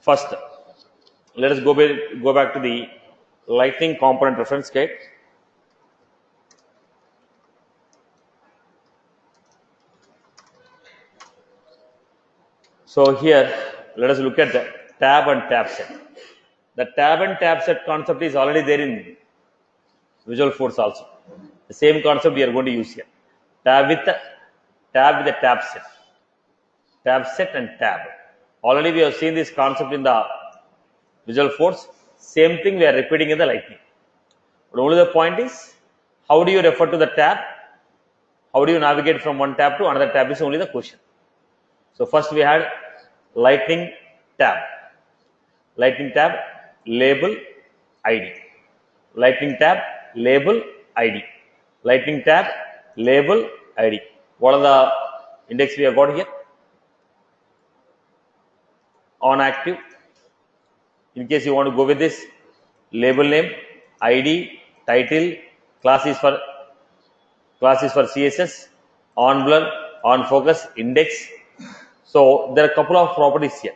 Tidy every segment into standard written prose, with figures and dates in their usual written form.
First, let us go back to the lightning component reference kit. So here, let us look at the tab and tab set. The tab and tab set concept is already there in Visual Force also. The same concept we are going to use here. Tab with the tab set. Tab set and tab. Already we have seen this concept in the Visual Force. Same thing we are repeating in the lightning. But only the point is, how do you refer to the tab? How do you navigate from one tab to another tab is only the question. So first we had lightning tab. Lightning tab, label, ID. Lightning tab, label, ID. Lightning tab, label, ID. What are the index we have got here? On active. In case you want to go with this, label name, ID, title, class is for CSS, on blur, on focus, index. So there are a couple of properties here.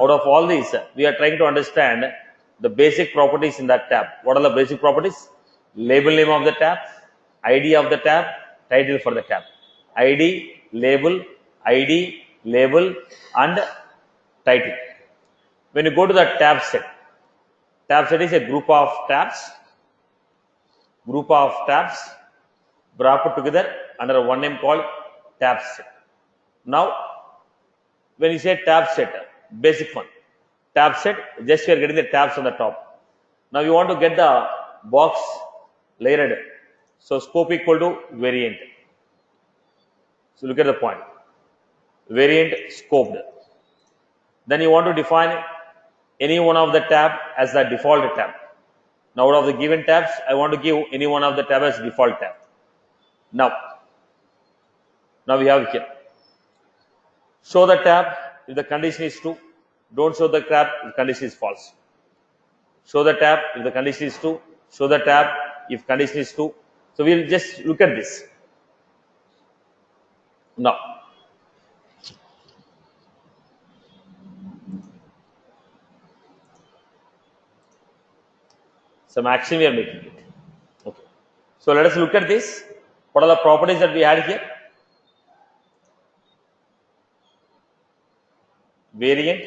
Out of all these, we are trying to understand the basic properties in that tab. What are the basic properties? Label name of the tab, ID of the tab, title for the tab. ID, label, and title. When you go to the tab set is a group of tabs wrapped together under one name called tab set. Now, when you say tab set, basic one, tab set, just you are getting the tabs on the top. Now you want to get the box layered. So scope equal to variant. So look at the point. Variant scoped. Then you want to define any one of the tab as the default tab. Now out of the given tabs, I want to give any one of the tab as default tab. Now we have here. Show the tab if the condition is true. Don't show the tab if the condition is false. Show the tab if the condition is true. Show the tab if condition is true. So we'll just look at this. Now, some action we are making it. Okay. So let us look at this. What are the properties that we had here? Variant,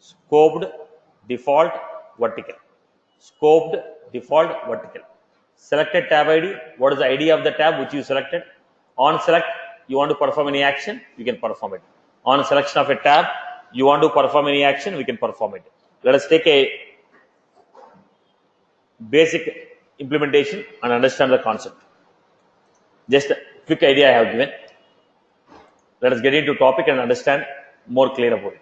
scoped, default, vertical. Scoped, default, vertical. Selected tab ID. What is the ID of the tab which you selected? On select, you want to perform any action, you can perform it. On selection of a tab, you want to perform any action, we can perform it. Let us take a basic implementation and understand the concept. Just a quick idea I have given. Let us get into topic and understand more clear about it.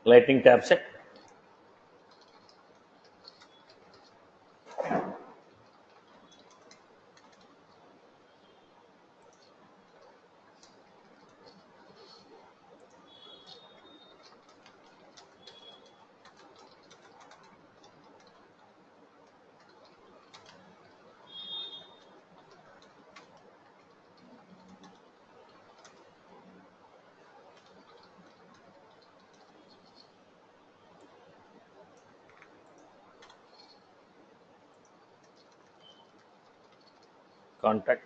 Lightning tab set. Contact.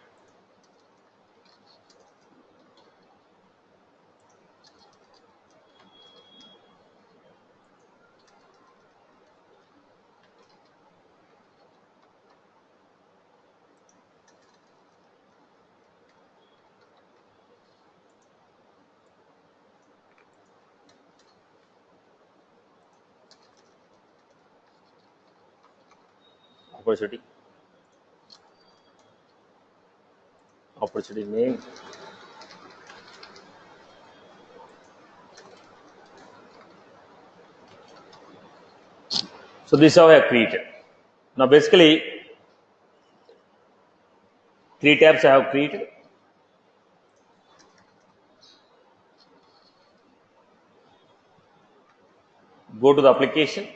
Opportunity name. So this is how I have created. Now basically 3 tabs I have created. Go to the application.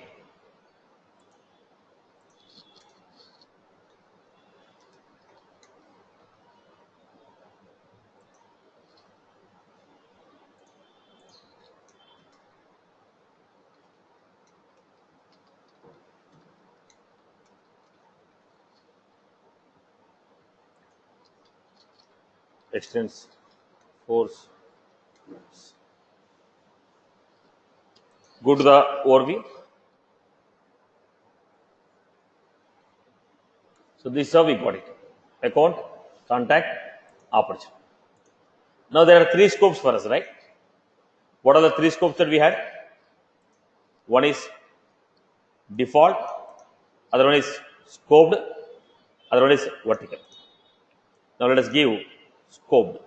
Extends force. Go to the overview. So this is how we got it. Account, contact, opportunity. Now there are three scopes for us, right? What are the three scopes that we had? One is default, other one is scoped, other one is vertical. Now let us give scoped.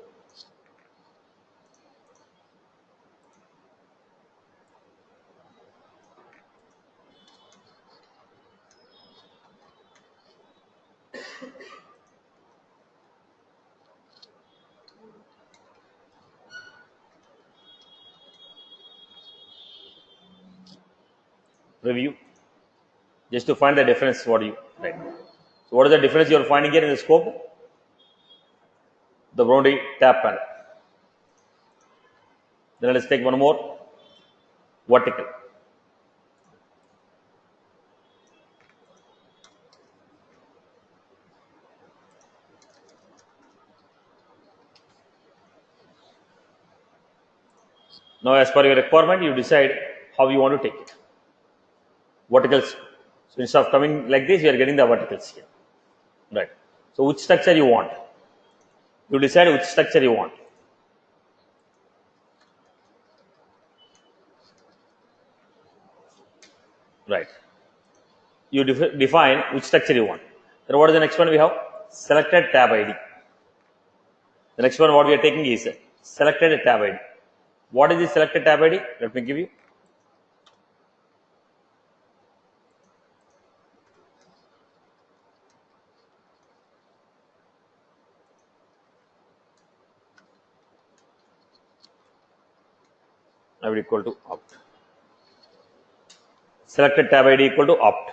Review. Just to find the difference, what you right. So what is the difference you are finding here in the scope? The boundary tab panel. Then let us take one more, vertical. Now as per your requirement, you decide how you want to take it. Verticals. So instead of coming like this, you are getting the verticals here. Right. So which structure you want? You decide which structure you want. Right. You define which structure you want. Then what is the next one we have? Selected tab ID. The next one what we are taking is selected tab ID. What is the selected tab ID? Let me give you. I will equal to opt. Selected tab ID equal to opt.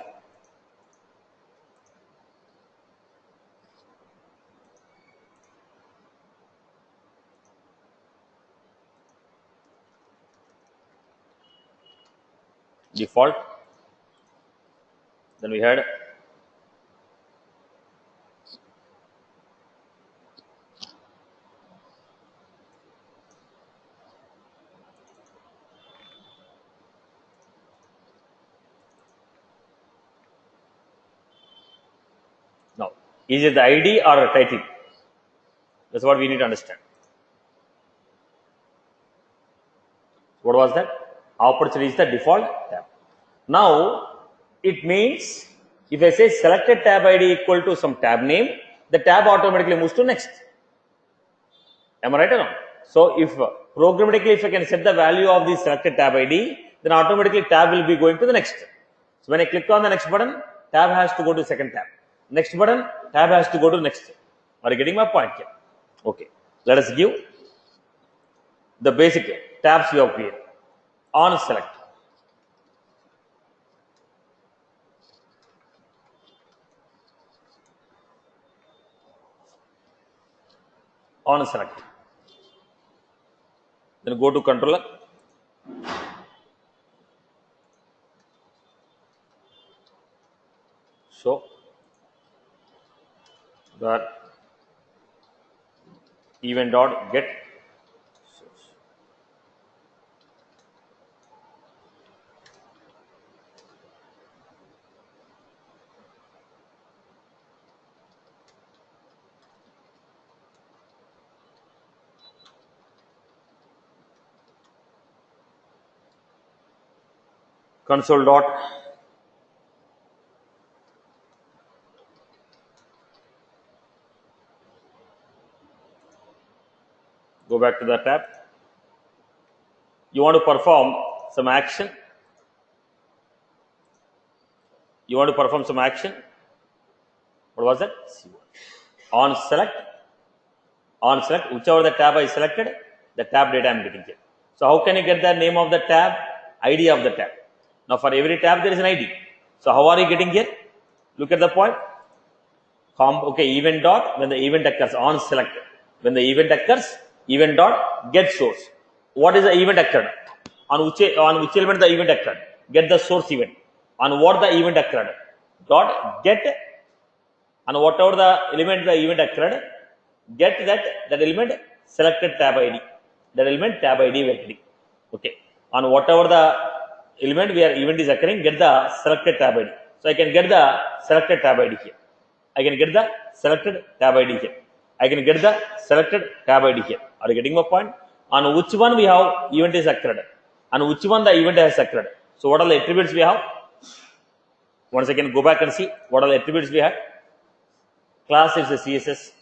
Default. Then we had now. Is it the ID or a title? That's what we need to understand. What was that? Opportunity is the default tab. Now it means if I say selected tab ID equal to some tab name, the tab automatically moves to next. Am I right or not? So if programmatically if I can set the value of the selected tab ID, then automatically tab will be going to the next. So when I click on the next button, tab has to go to second tab. Next button, tab has to go to next. Are you getting my point here? Okay. Let us give the basic tabs we have created. On select. On select. Then go to controller. Show that event dot get source. Console dot go back to the tab. You want to perform some action. You want to perform some action. What was that? On select. On select, whichever the tab I selected, the tab data I am getting here. So how can you get the name of the tab? ID of the tab. Now for every tab there is an ID. So how are you getting here? Look at the point. Okay, event dot, when the event occurs, on select. When the event occurs, event dot get source. What is the event occurred? On which element the event occurred? Get the source event. On what the event occurred? Dot get, and whatever the element the event occurred, get that element selected tab ID. That element tab ID we are getting. Okay. On whatever the element where event is occurring, get the selected tab ID. So I can get the selected tab ID here. I can get the selected tab ID here. I can get the selected tab ID here. Are you getting my point? On which one we have event is occurred, and which one the event has occurred. So what are the attributes we have? Once again, go back and see what are the attributes we have. Class is the CSS.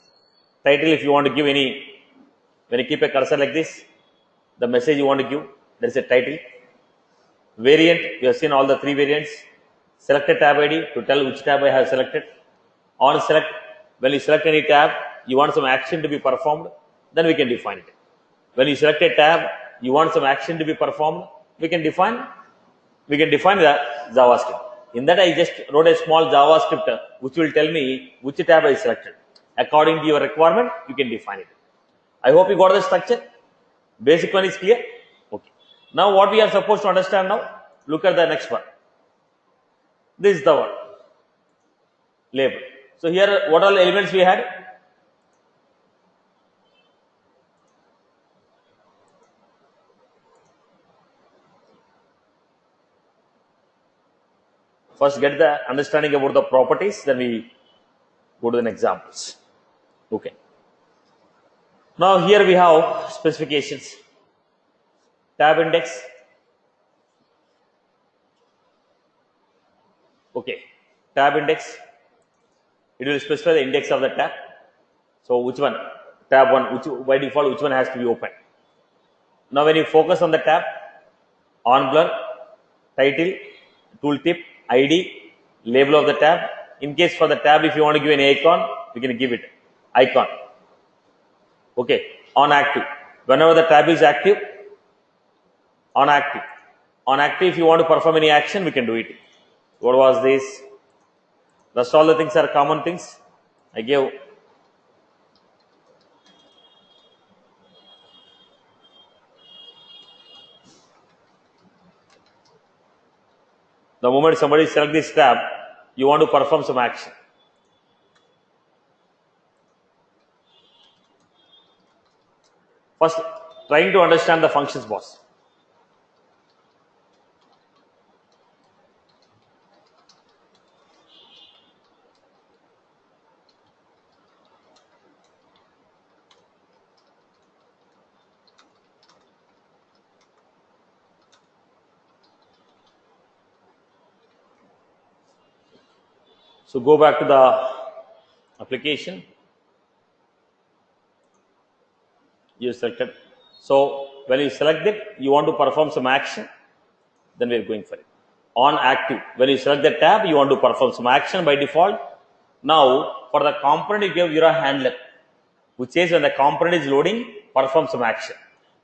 Title, if you want to give any, when you keep a cursor like this, the message you want to give, there is a title. Variant, we have seen all the three variants. Selected tab ID to tell which tab I have selected. On select, when you select any tab, you want some action to be performed, then we can define it. When you select a tab, you want some action to be performed, we can define the JavaScript. In that, I just wrote a small JavaScript which will tell me which tab I selected. According to your requirement, you can define it. I hope you got the structure. Basic one is clear. Okay. Now, what we are supposed to understand now? Look at the next one. This is the one. Label. So here, what all elements we had? First, get the understanding about the properties, then we go to the examples. Okay. Now, here we have specifications. Tab index. Okay. Tab index. It will specify the index of the tab. So, which one? Tab 1, which by default, which one has to be open? Now, when you focus on the tab, on blur, title, tooltip, ID, label of the tab. In case for the tab, if you want to give an icon, we can give it icon. Okay, on active. Whenever the tab is active, on active. On active, if you want to perform any action, we can do it. What was this? Rest all the things are common things. I gave. The moment somebody select this tab, you want to perform some action. First, trying to understand the functions, boss. So go back to the application. You selected. So when you select it, you want to perform some action, then we are going for it. On active. When you select the tab, you want to perform some action by default. Now, for the component, you give your handler, which says when the component is loading, perform some action.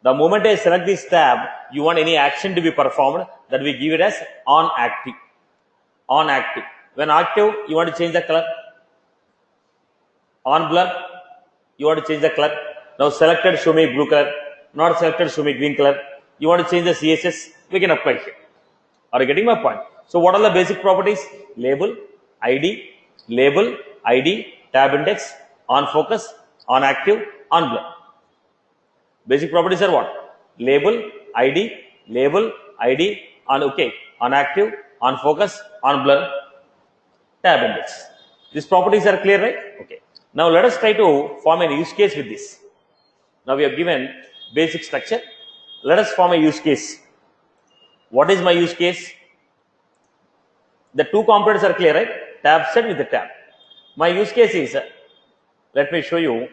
The moment I select this tab, you want any action to be performed, that we give it as on active. On active. When active, you want to change the color. On blur, you want to change the color. Now selected, show me blue color. Not selected, show me green color. You want to change the CSS, we can apply here. Are you getting my point? So what are the basic properties? Label, ID, tab index, on focus, on active, on blur. Basic properties are what? Label, ID, on active, on focus, on blur, tab index. These properties are clear, right? Okay. Now let us try to form a use case with this. Now we have given basic structure. Let us form a use case. What is my use case? The two components are clear, right? Tab set with the tab. My use case is, let me show you.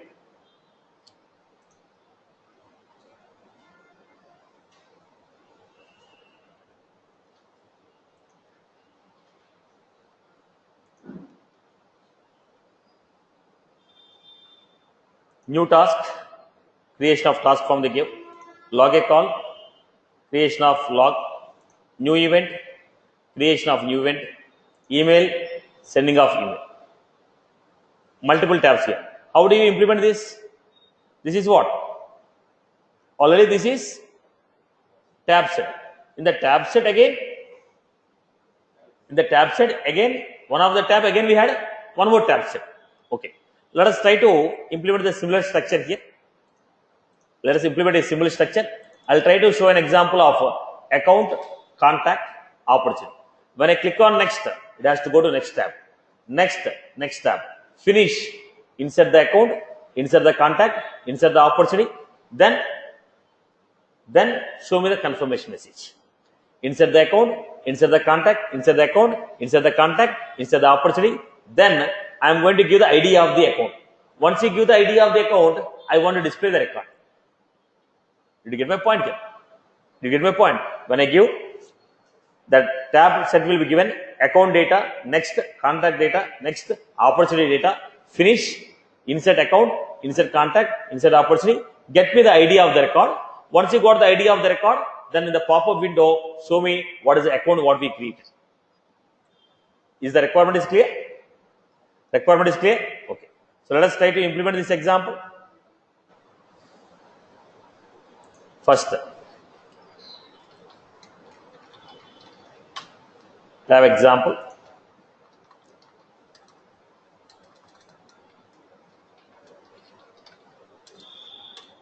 New task, creation of task from the give, log a call, creation of log, new event, creation of new event, email, sending of email. Multiple tabs here. How do you implement this? This is what? Already this is tab set. In the tab set again, one of the tab again we had one more tab set. Okay. Let us try to implement the similar structure here. Let us implement a similar structure. I'll try to show an example of account, contact, opportunity. When I click on next, it has to go to next tab. Next tab. Finish. Insert the account, insert the contact, insert the opportunity. Then show me the confirmation message. Insert the account, insert the contact, insert the account, insert the contact, insert the opportunity. Then I am going to give the ID of the account. Once you give the ID of the account, I want to display the record. Did you get my point here? Did you get my point? When I give, that tab set will be given account data, next contact data, next opportunity data, finish, insert account, insert contact, insert opportunity, get me the ID of the record. Once you got the ID of the record, then in the pop-up window, show me what is the account what we created. Is the requirement is clear? Requirement is clear? Okay. So let us try to implement this example. First, tab example.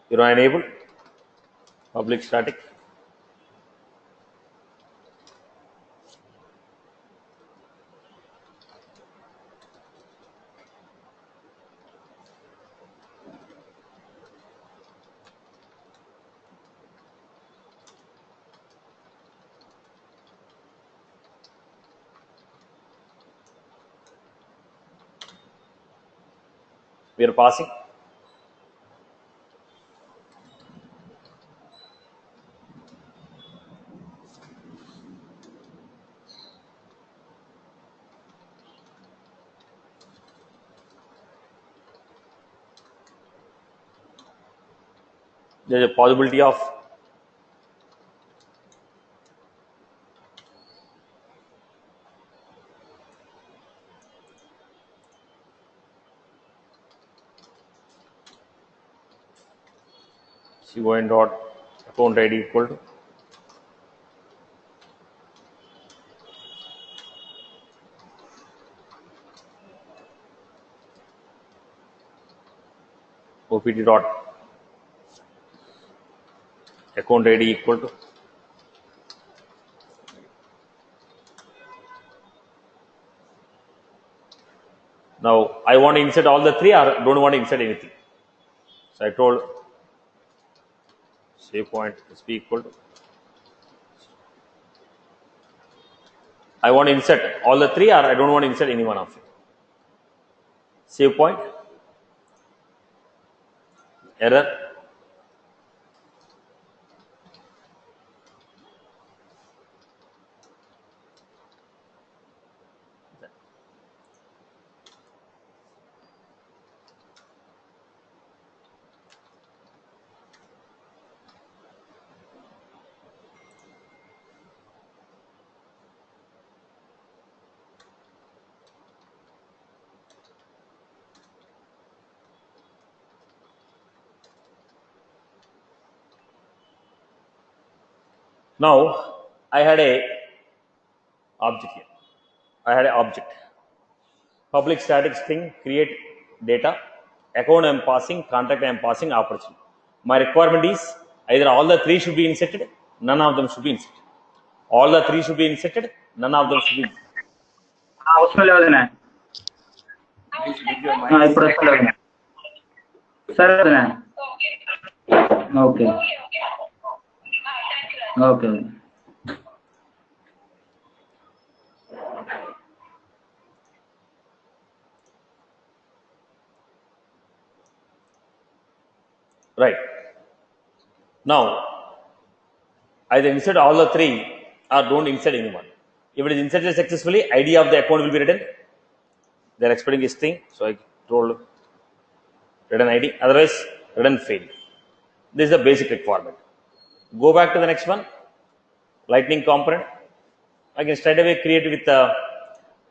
You know, enable public static. We are passing. There is a possibility of CON dot account ID equal to OPT dot account ID equal to now I want to insert all the three or don't want to insert anything. So I told save point is equal to I want to insert all the three or I don't want to insert any one of it. Save point error now I had a object here. I had an object. Public static string create data. Account I am passing, contact I am passing, opportunity. My requirement is either all the three should be inserted, none of them should be inserted. All the three should be inserted, none of them should be inserted. उसमें ले लेना है हाँ इप्पर ले लेना sir लेना है okay okay Right. Now, either insert all the three or don't insert anyone. If it is inserted successfully, ID of the account will be written. They are expecting a string, so I told return ID. Otherwise, return failed. This is the basic requirement. Go back to the next one. Lightning component. I can straight away create with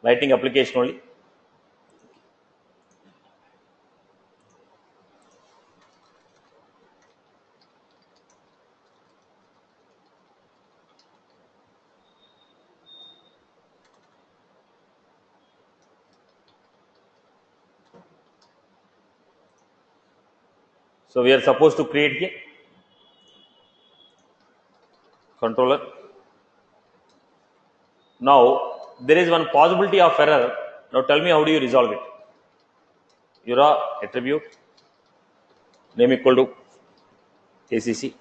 lighting application only. So we are supposed to create here controller. Now there is one possibility of error. Now tell me, how do you resolve it? Your attribute name equal to ACC,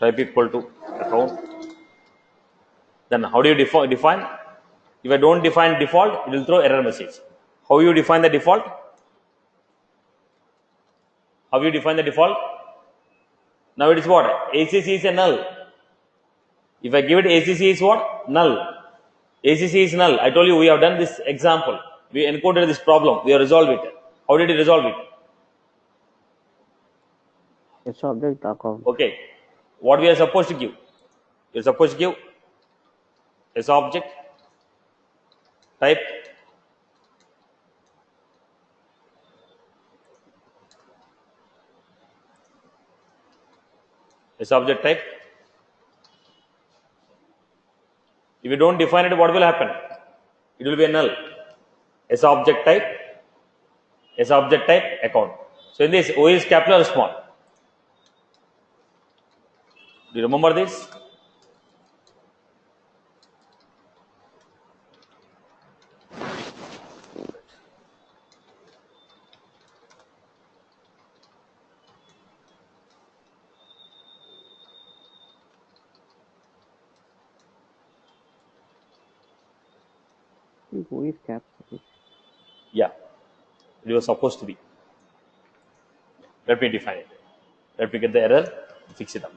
type equal to account. Then how do you define? If I don't define default, it will throw error message. How you define the default? How you define the default? Now it is what? ACC is a null. If I give it ACC is what? Null. ACC is null. I told you we have done this example. We encoded this problem. We have resolved it. How did you resolve it? It's object account. Okay. What we are supposed to give? We are supposed to give S object type S object type. If you don't define it, what will happen? It will be a null. S object type account. So in this, O is capital or small? Do you remember this? Who is cap? Yeah, it was supposed to be. Let me define it. Let me get the error, fix it up.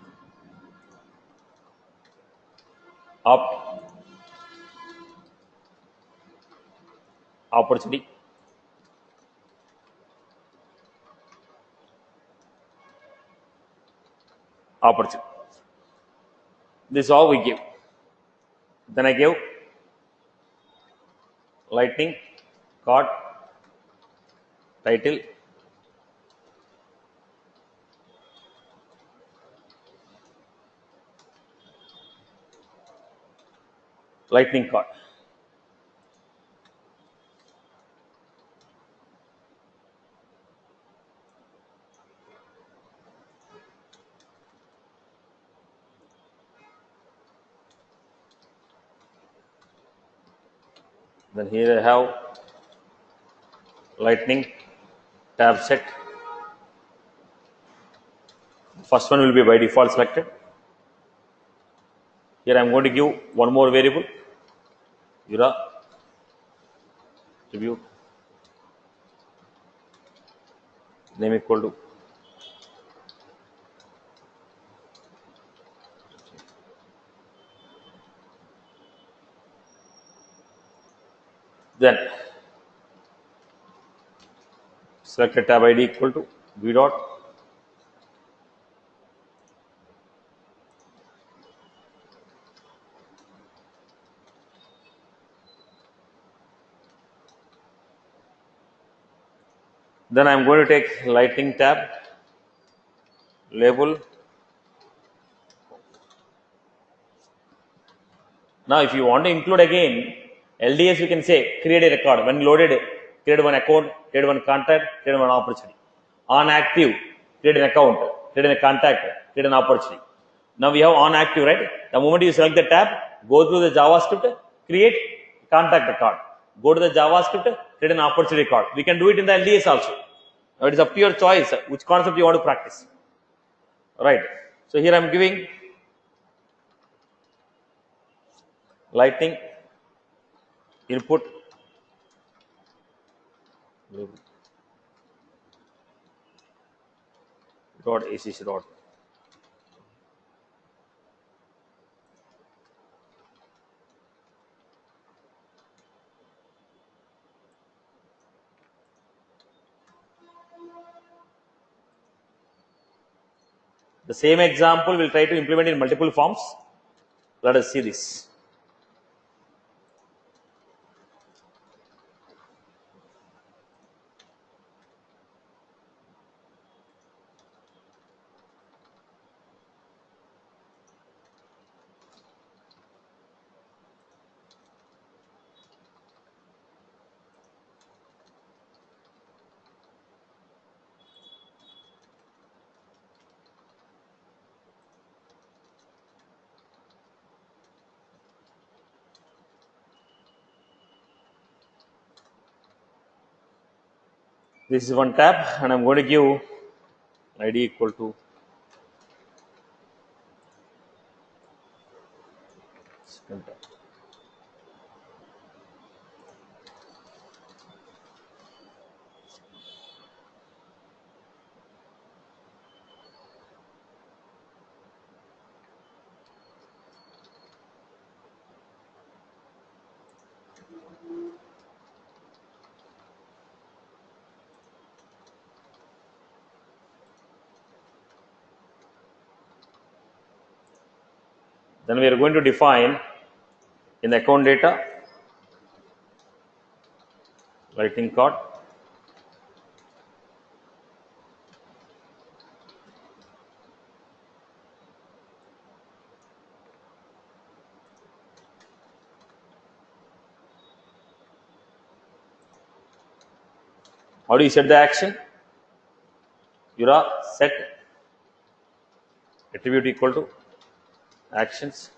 Opportunity. Opportunity. This is all we give. Then I give lightning card title lightning card. Then here I have lightning tab set. First one will be by default selected. Here I am going to give one more variable, Ura attribute name equal to then selected tab ID equal to v dot then I am going to take lightning tab label. Now if you want to include again LDS, we can say create a record. When loaded, create one account, create one contact, create one opportunity. On active, create an account, create a contact, create an opportunity. Now we have on active, right? The moment you select the tab, go through the JavaScript, create contact record. Go to the JavaScript, create an opportunity record. We can do it in the LDS also. Now it is up to your choice which concept you want to practice. Right. So here I am giving lightning input dot acc dot the same example we'll try to implement in multiple forms. Let us see this. This is one tab, and I'm going to give id equal to second tab. Then we are going to define in the account data lightning card. How do you set the action? You set attribute equal to actions.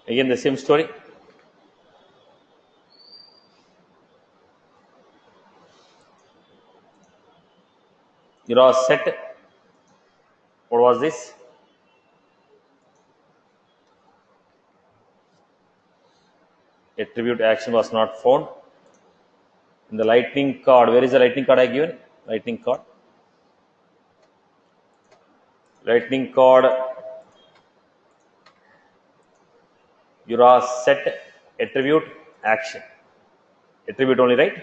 Again, the same story. You set. What was this? Attribute action was not found. In the lightning card, where is the lightning card I given? Lightning card. Lightning card. You set attribute action. Attribute only, right?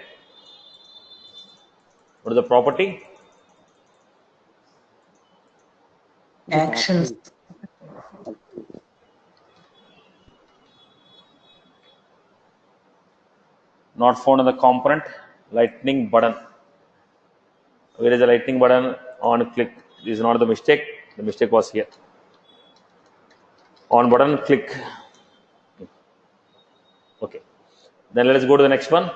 What is the property? Actions. Not found in the component. Lightning button. Where is the lightning button? On click. This is not the mistake. The mistake was here. On button, click. Okay. Then let us go to the next one.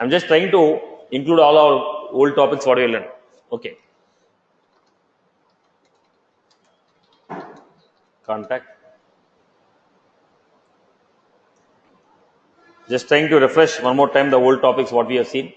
I'm just trying to include all our old topics what we learned. Okay. Contact. Just trying to refresh one more time the old topics what we have seen.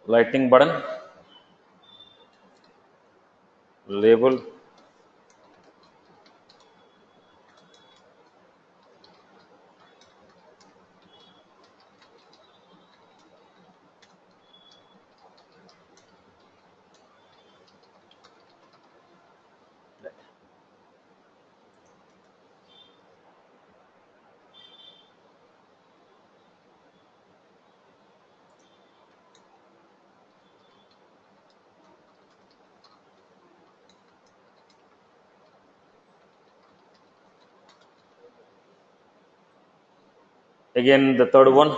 Lightning button. Label. Again, the third one.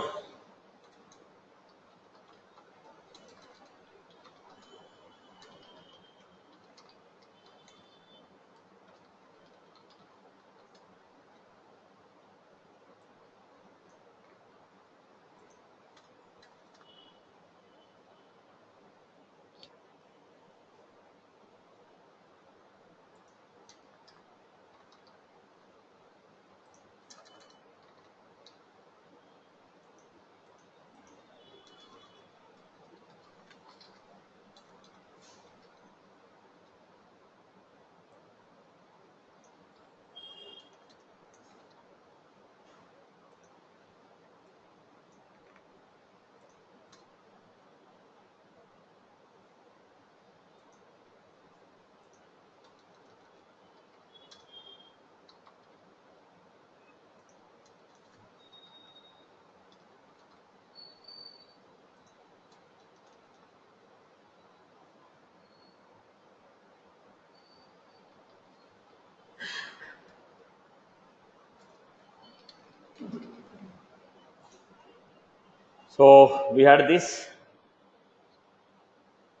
So we had this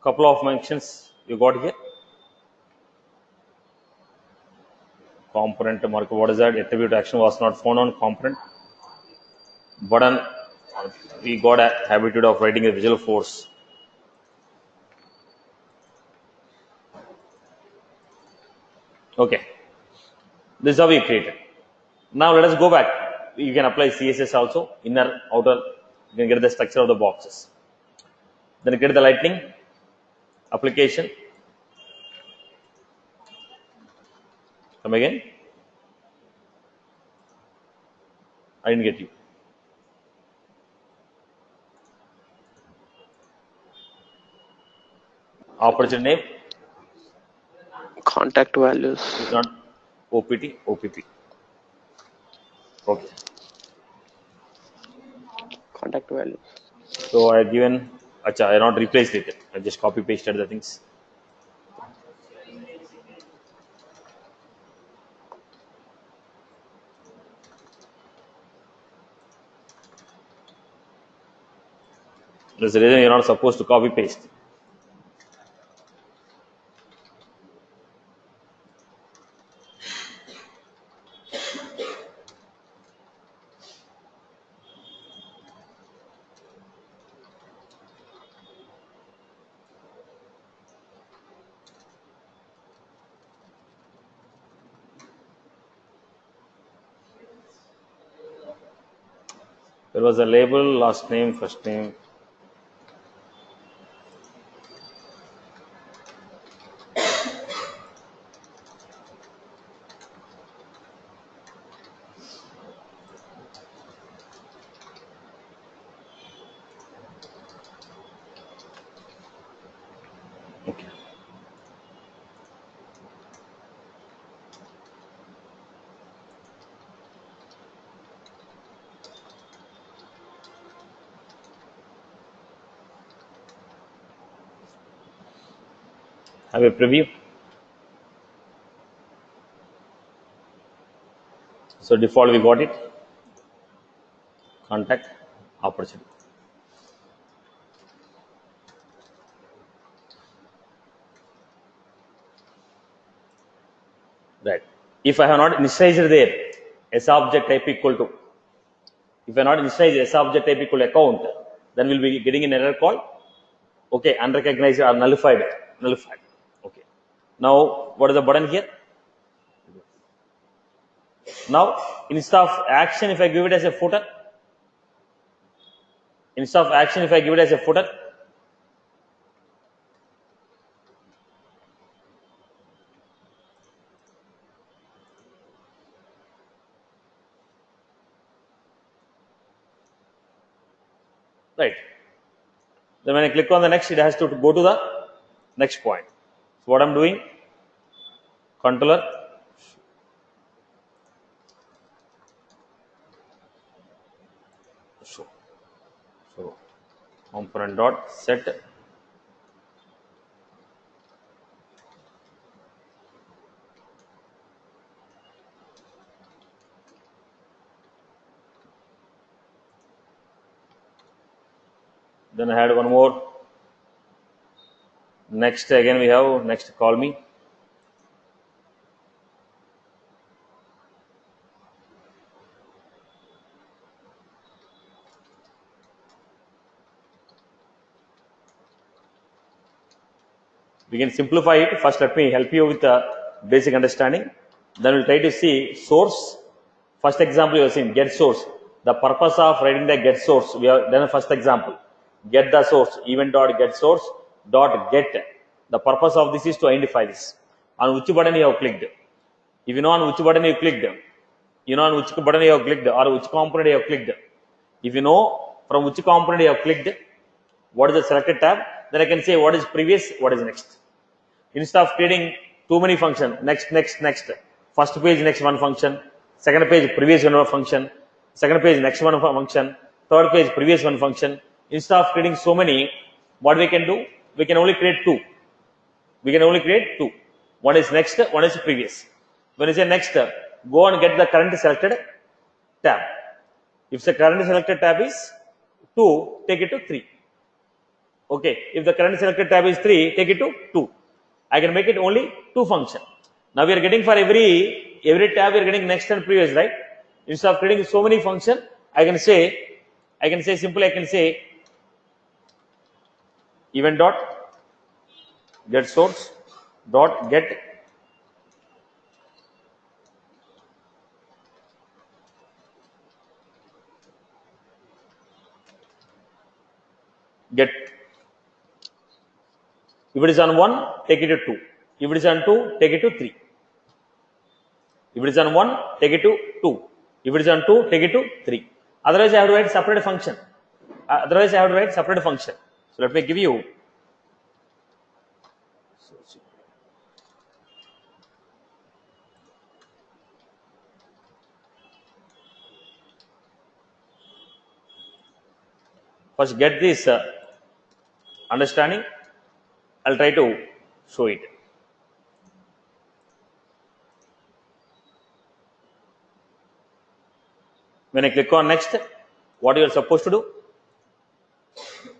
couple of mentions you got here. Component marker, what is that? Attribute action was not found on component. Button, we got a habitude of writing a visual force. Okay, this is how we created. Now let us go back. You can apply CSS also, inner, outer. You can get the structure of the boxes. Then get the lightning application. Come again. I didn't get you. Opportunity name Contact values. is not OPT, OPP. Okay. Contact values. So I have given, I have not replaced it. I just copy pasted the things. There's a reason you're not supposed to copy paste. There was a label, last name, first name. Okay. Have a preview. So default we got it. Contact, opportunity. Right. If I have not initialized there, S object type equal to. If I have not initialized S object type equal to account, then we'll be getting an error called, okay, unrecognized or nullified. Nullified. Okay. Now, what is the button here? Now, instead of action, if I give it as a footer, instead of action, if I give it as a footer, right. Then when I click on the next, it has to go to the next point. So what I'm doing, controller, show. So component dot set. Then I had one more. Next again we have next call me. We can simplify it. First, let me help you with the basic understanding. Then we'll try to see source. First example you have seen get source. The purpose of writing the get source, we have done a first example. Get the source, event dot get source dot get. The purpose of this is to identify this. On which button you have clicked. If you know on which button you clicked, you know on which button you have clicked or which component you have clicked. If you know from which component you have clicked, what is the selected tab, then I can say what is previous, what is next. Instead of creating too many functions, next, first page, next one function, second page, previous one function, second page, next one function, third page, previous one function. Instead of creating so many, what we can do, we can only create two. We can only create two. One is next, one is previous. When you say next, go and get the current selected tab. If the current selected tab is 2, take it to 3. Okay. If the current selected tab is 3, take it to 2. I can make it only 2 function. Now we are getting for every tab we are getting next and previous, right? Instead of creating so many function, I can say event dot get source dot get if it is on 1, take it to 2. If it is on 2, take it to 3. If it is on 1, take it to 2. If it is on 2, take it to 3. Otherwise, I have to write separate function. So let me give you. First, get this understanding. I'll try to show it. When I click on next, what you are supposed to do?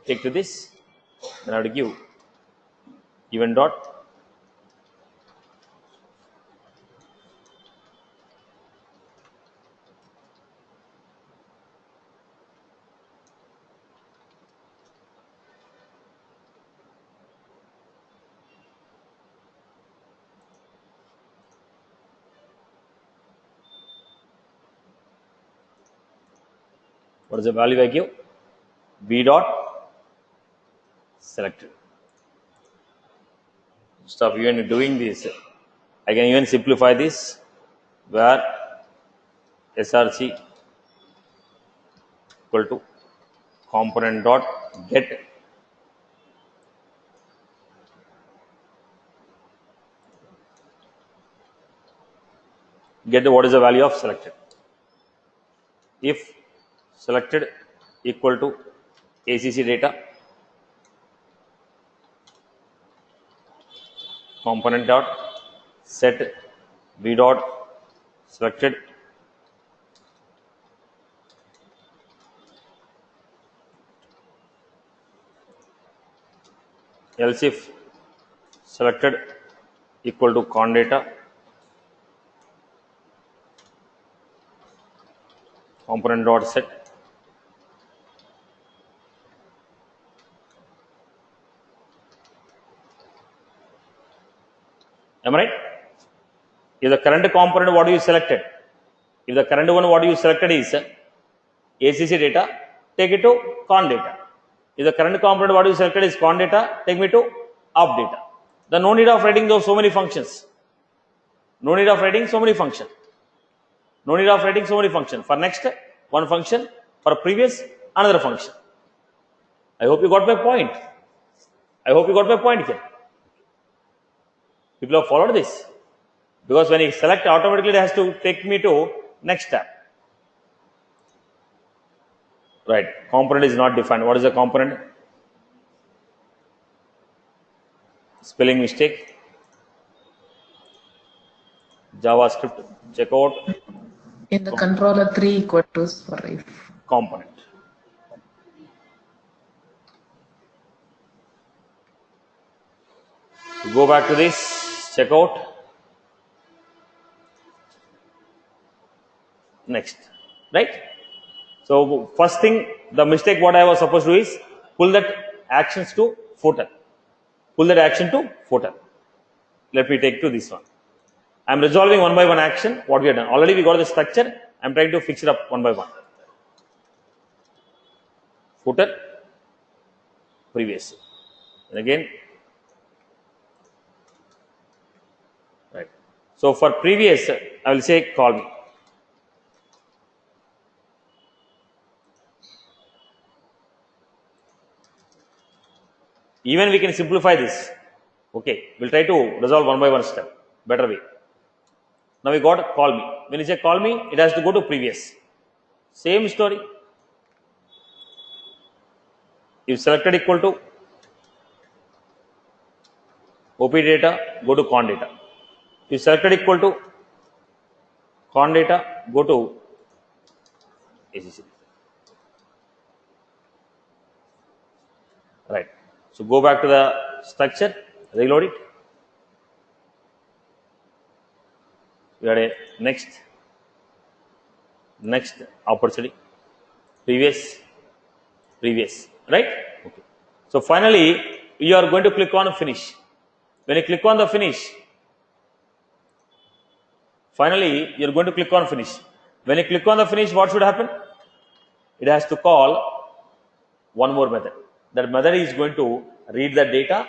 Take to this. Then I have to give event dot what is the value I give? B dot selected. Instead of even doing this, I can even simplify this where src equal to component dot get what is the value of selected. If selected equal to ACC data component dot set B dot selected else if selected equal to con data component dot set am I right? If the current component what you selected, if the current one what you selected is ACC data, take it to con data. If the current component what you selected is con data, take me to op data. Then no need of writing those so many functions. No need of writing so many functions. For next, one function. For previous, another function. I hope you got my point. Here. People have followed this. Because when you select, automatically it has to take me to next tab. Right. Component is not defined. What is the component? Spelling mistake. JavaScript checkout. In the controller 3 equal to for if. Component. Go back to this checkout. Next. Right? So first thing, the mistake what I was supposed to do is pull that actions to footer. Let me take to this one. I am resolving one by one action. What we have done. Already we got the structure. I am trying to fix it up one by one. Footer. Previous. And again. Right. So for previous, I will say call me. Even we can simplify this. Okay, we'll try to resolve one by one step. Better way. Now we got call me. When you say call me, it has to go to previous. Same story. If selected equal to OP data, go to con data. If selected equal to con data, go to ACC. Right. So go back to the structure, reload it. We had a next opportunity, previous, right? Okay. So finally, you are going to click on finish. When you click on the finish, finally you are going to click on finish. When you click on the finish, what should happen? It has to call one more method. That method is going to read the data,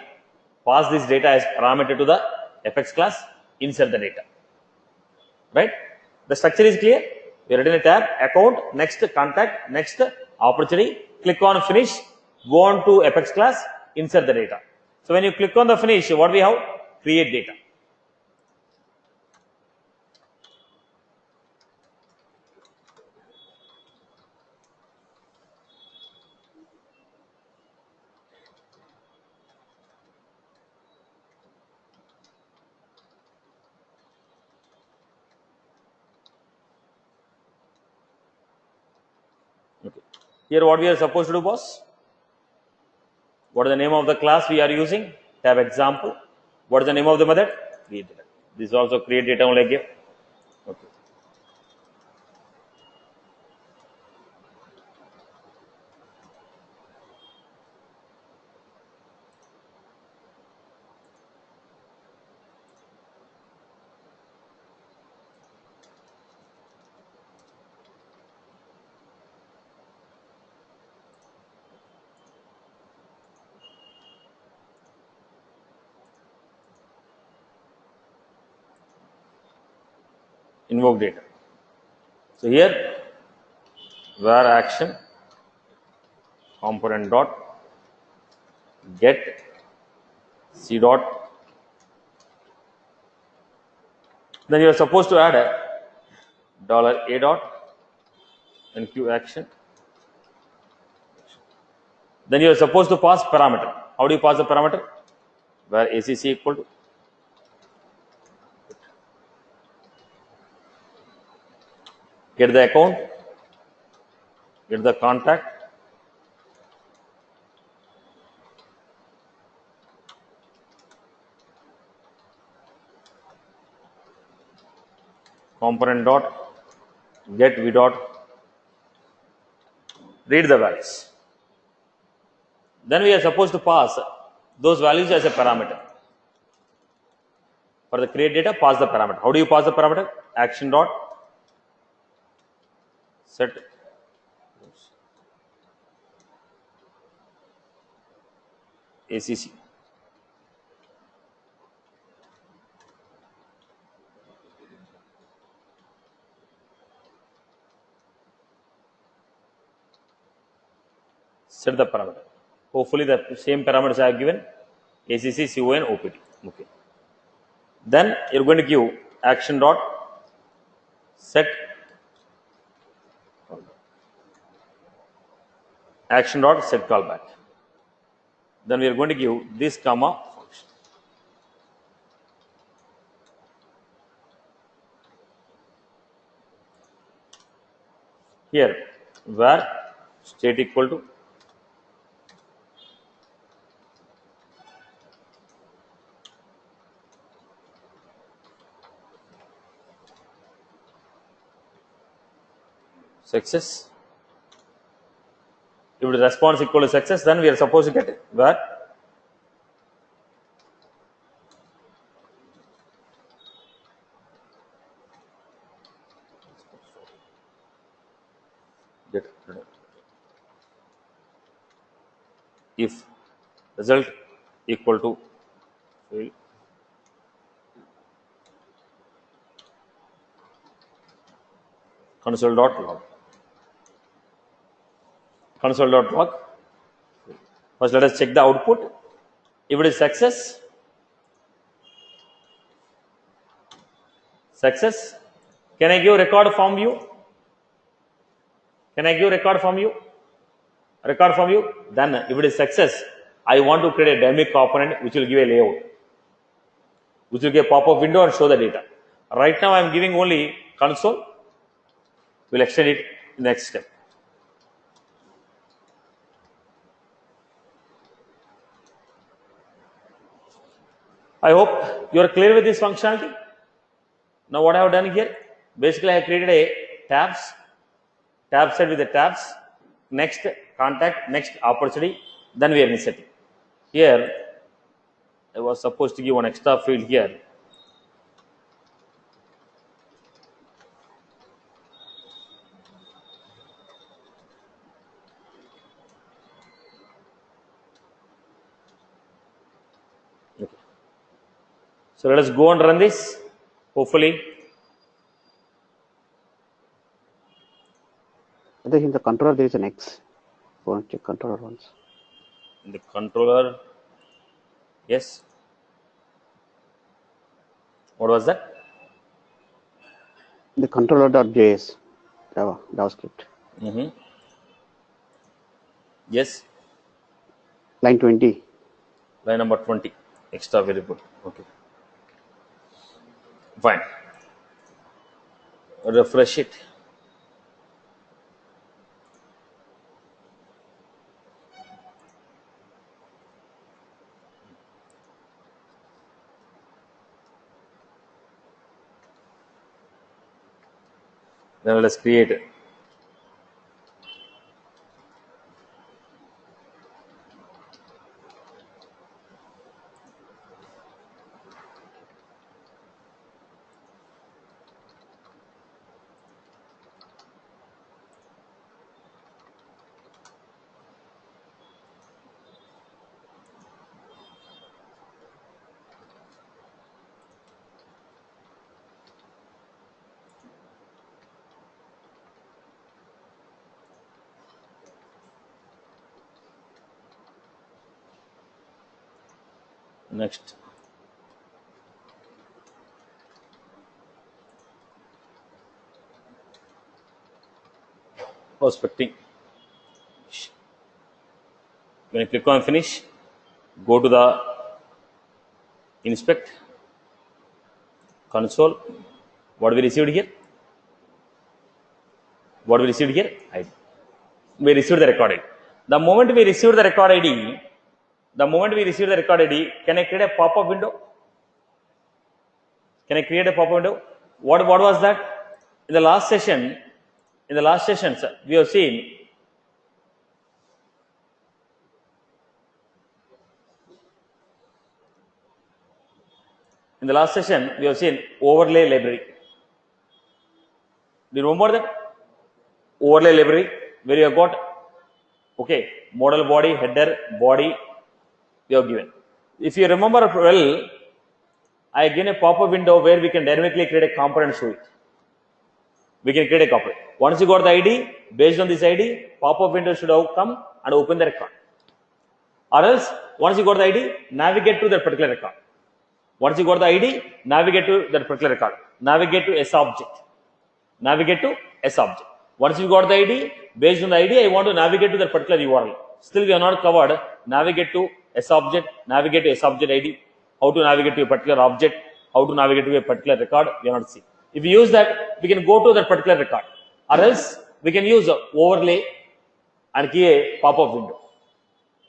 pass this data as parameter to the Apex class, insert the data. Right? The structure is clear. We are written a tab, account, next contact, next opportunity, click on finish, go on to Apex class, insert the data. So when you click on the finish, what we have? Create data. Okay. Here what we are supposed to do, boss? What is the name of the class we are using? Tab example. What is the name of the method? Create data. This is also create data only again. Okay. Invoke data. So here where action component dot get c dot, then you are supposed to add a dot enq action. Then you are supposed to pass parameter. How do you pass the parameter? Where acc equal to get the account, get the contact, component dot get v dot, read the values. Then we are supposed to pass those values as a parameter. For the create data, pass the parameter. How do you pass the parameter? Action dot set acc. Set the parameter. Hopefully the same parameters I have given, acc, con, opt. Okay. Then you're going to give action dot set callback. Then we are going to give this comma function. Here where state equal to success. If the response equal to success, then we are supposed to get where get if result equal to fail, console dot log. Console dot log. First, let us check the output. If it is success, can I give record from view? Can I give record from view? Record from view. Then, if it is success, I want to create a dynamic component which will give a layout, which will give a pop-up window and show the data. Right now, I am giving only console. We'll extend it next step. I hope you are clear with this functionality. Now what I have done here, basically I have created a tab set with the tabs, next contact, next opportunity, then we are in setting. Here I was supposed to give one extra field here. Okay. So let us go and run this. Hopefully, I think in the controller there is an X. Go and check controller once. in the controller, yes. What was that? The controller.js JavaScript. Yes, Line 20. line number 20. Extra variable. Okay, fine. Refresh it. Then let's create it. Next. Prospecting. When you click on finish, go to the inspect console. What we received here? What we received here? ID. We received the record ID. The moment we received the record ID, can I create a pop-up window? Can I create a pop-up window? What was that? In the last sessions, we have seen overlay library. Do you remember that? Overlay library where you have got model body, header, body we have given. If you remember well, I given a pop-up window where we can dynamically create a component to it. We can create a component. Once you got the ID, based on this ID, pop-up window should have come and open the record. Or else, once you got the ID, navigate to that particular record. Once you got the ID, navigate to that particular record. Navigate to S object. Once you got the ID, based on the ID, I want to navigate to that particular URL. Still, we are not covered. Navigate to S object ID. How to navigate to a particular object, how to navigate to a particular record, we are not seeing. If we use that, we can go to that particular record. Or else, we can use overlay and give a pop-up window.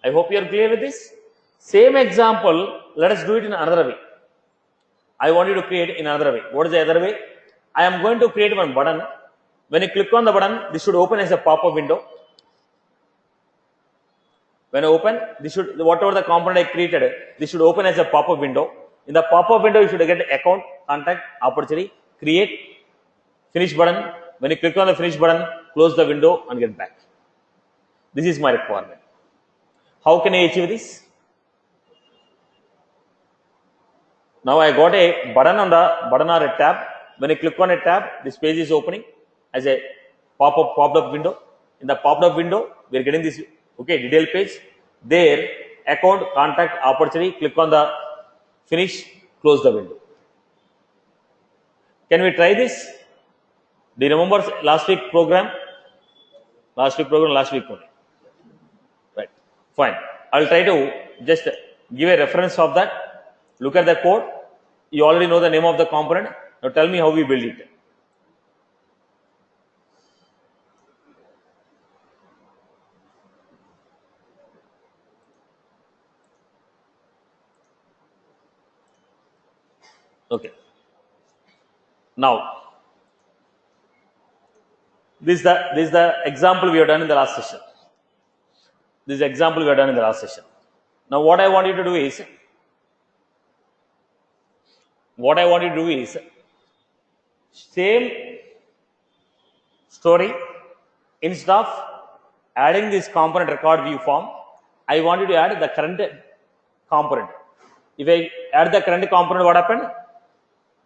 I hope you are clear with this. Same example, let us do it in another way. I want you to create in another way. What is the other way? I am going to create one button. When you click on the button, this should open as a pop-up window. When I open, this should, whatever the component I created, this should open as a pop-up window. In the pop-up window, you should get account, contact, opportunity, create, finish button. When you click on the finish button, close the window and get back. This is my requirement. How can I achieve this? Now I got a button on the button or a tab. When I click on a tab, this page is opening as a popped-up window. In the popped-up window, we are getting this detail page. There, account, contact, opportunity. Click on the finish, close the window. Can we try this? Do you remember last week program? Last week only. Right. Fine. I'll try to just give a reference of that. Look at the code. You already know the name of the component. Now tell me how we build it. Okay. Now, this is the example we have done in the last session. This is the example we have done in the last session. Now, what I want you to do is, same story, instead of adding this component record view form, I want you to add the current component. If I add the current component, what happened?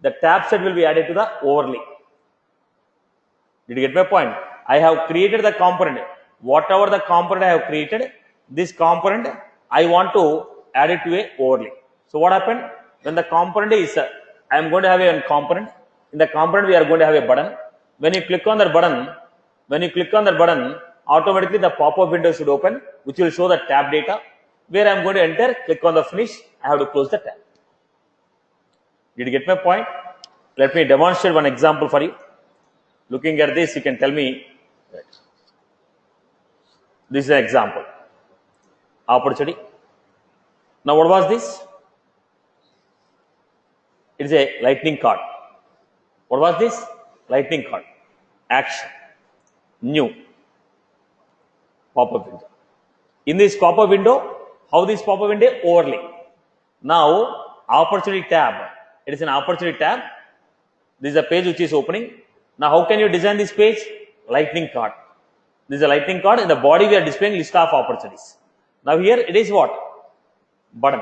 The tab set will be added to the overlay. Did you get my point? I have created the component. Whatever the component I have created, this component I want to add it to a overlay. So what happened? When the component is, I am going to have a component. In the component, we are going to have a button. When you click on that button, automatically the pop-up window should open, which will show the tab data. Where I am going to enter, click on the finish. I have to close the tab. Did you get my point? Let me demonstrate one example for you. Looking at this, you can tell me. This is an example. Opportunity. Now, what was this? It is a lightning card. What was this? Lightning card. Action. New. Pop-up window. In this pop-up window, how this pop-up window? Overlay. Now, opportunity tab. It is an opportunity tab. This is a page which is opening. Now, how can you design this page? Lightning card. This is a lightning card. In the body, we are displaying list of opportunities. Now, here it is what? Button.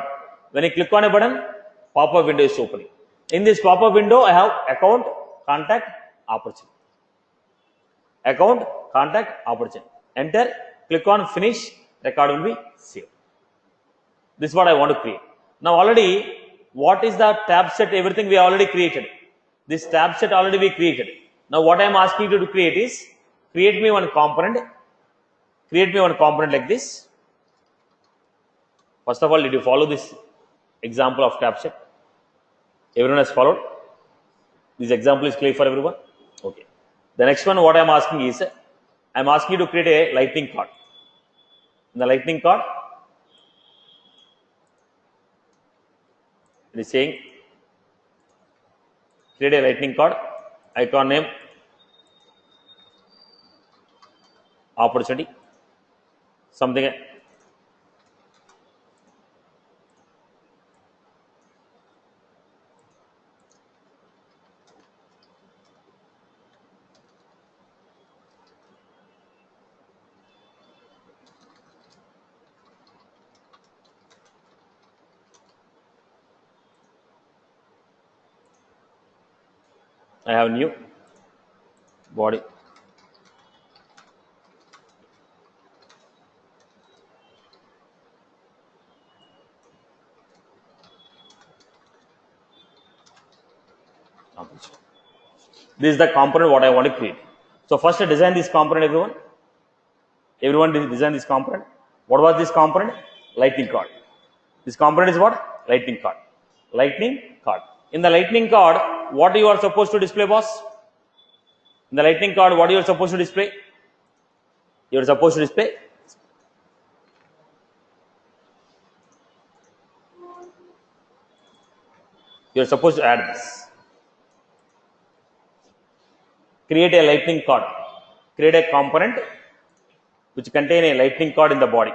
When you click on a button, pop-up window is opening. In this pop-up window, I have account, contact, opportunity. Account, contact, opportunity. Enter, click on finish, record will be saved. This is what I want to create. Now, already, what is the tab set? Everything we already created. This tab set already we created. Now, what I am asking you to create is, create me one component like this. First of all, did you follow this example of tab set? Everyone has followed? This example is clear for everyone? Okay. The next one, what I am asking is, I am asking you to create a lightning card. In the lightning card, it is saying, create a lightning card, icon name, opportunity, something. I have new body. This is the component what I want to create. So first design this component, everyone. Everyone design this component. What was this component? Lightning card. This component is what? Lightning card. Lightning card. In the lightning card, what you are supposed to display, boss? In the lightning card, what you are supposed to display? You are supposed to display. You are supposed to add this. Create a lightning card. Create a component which contain a lightning card in the body.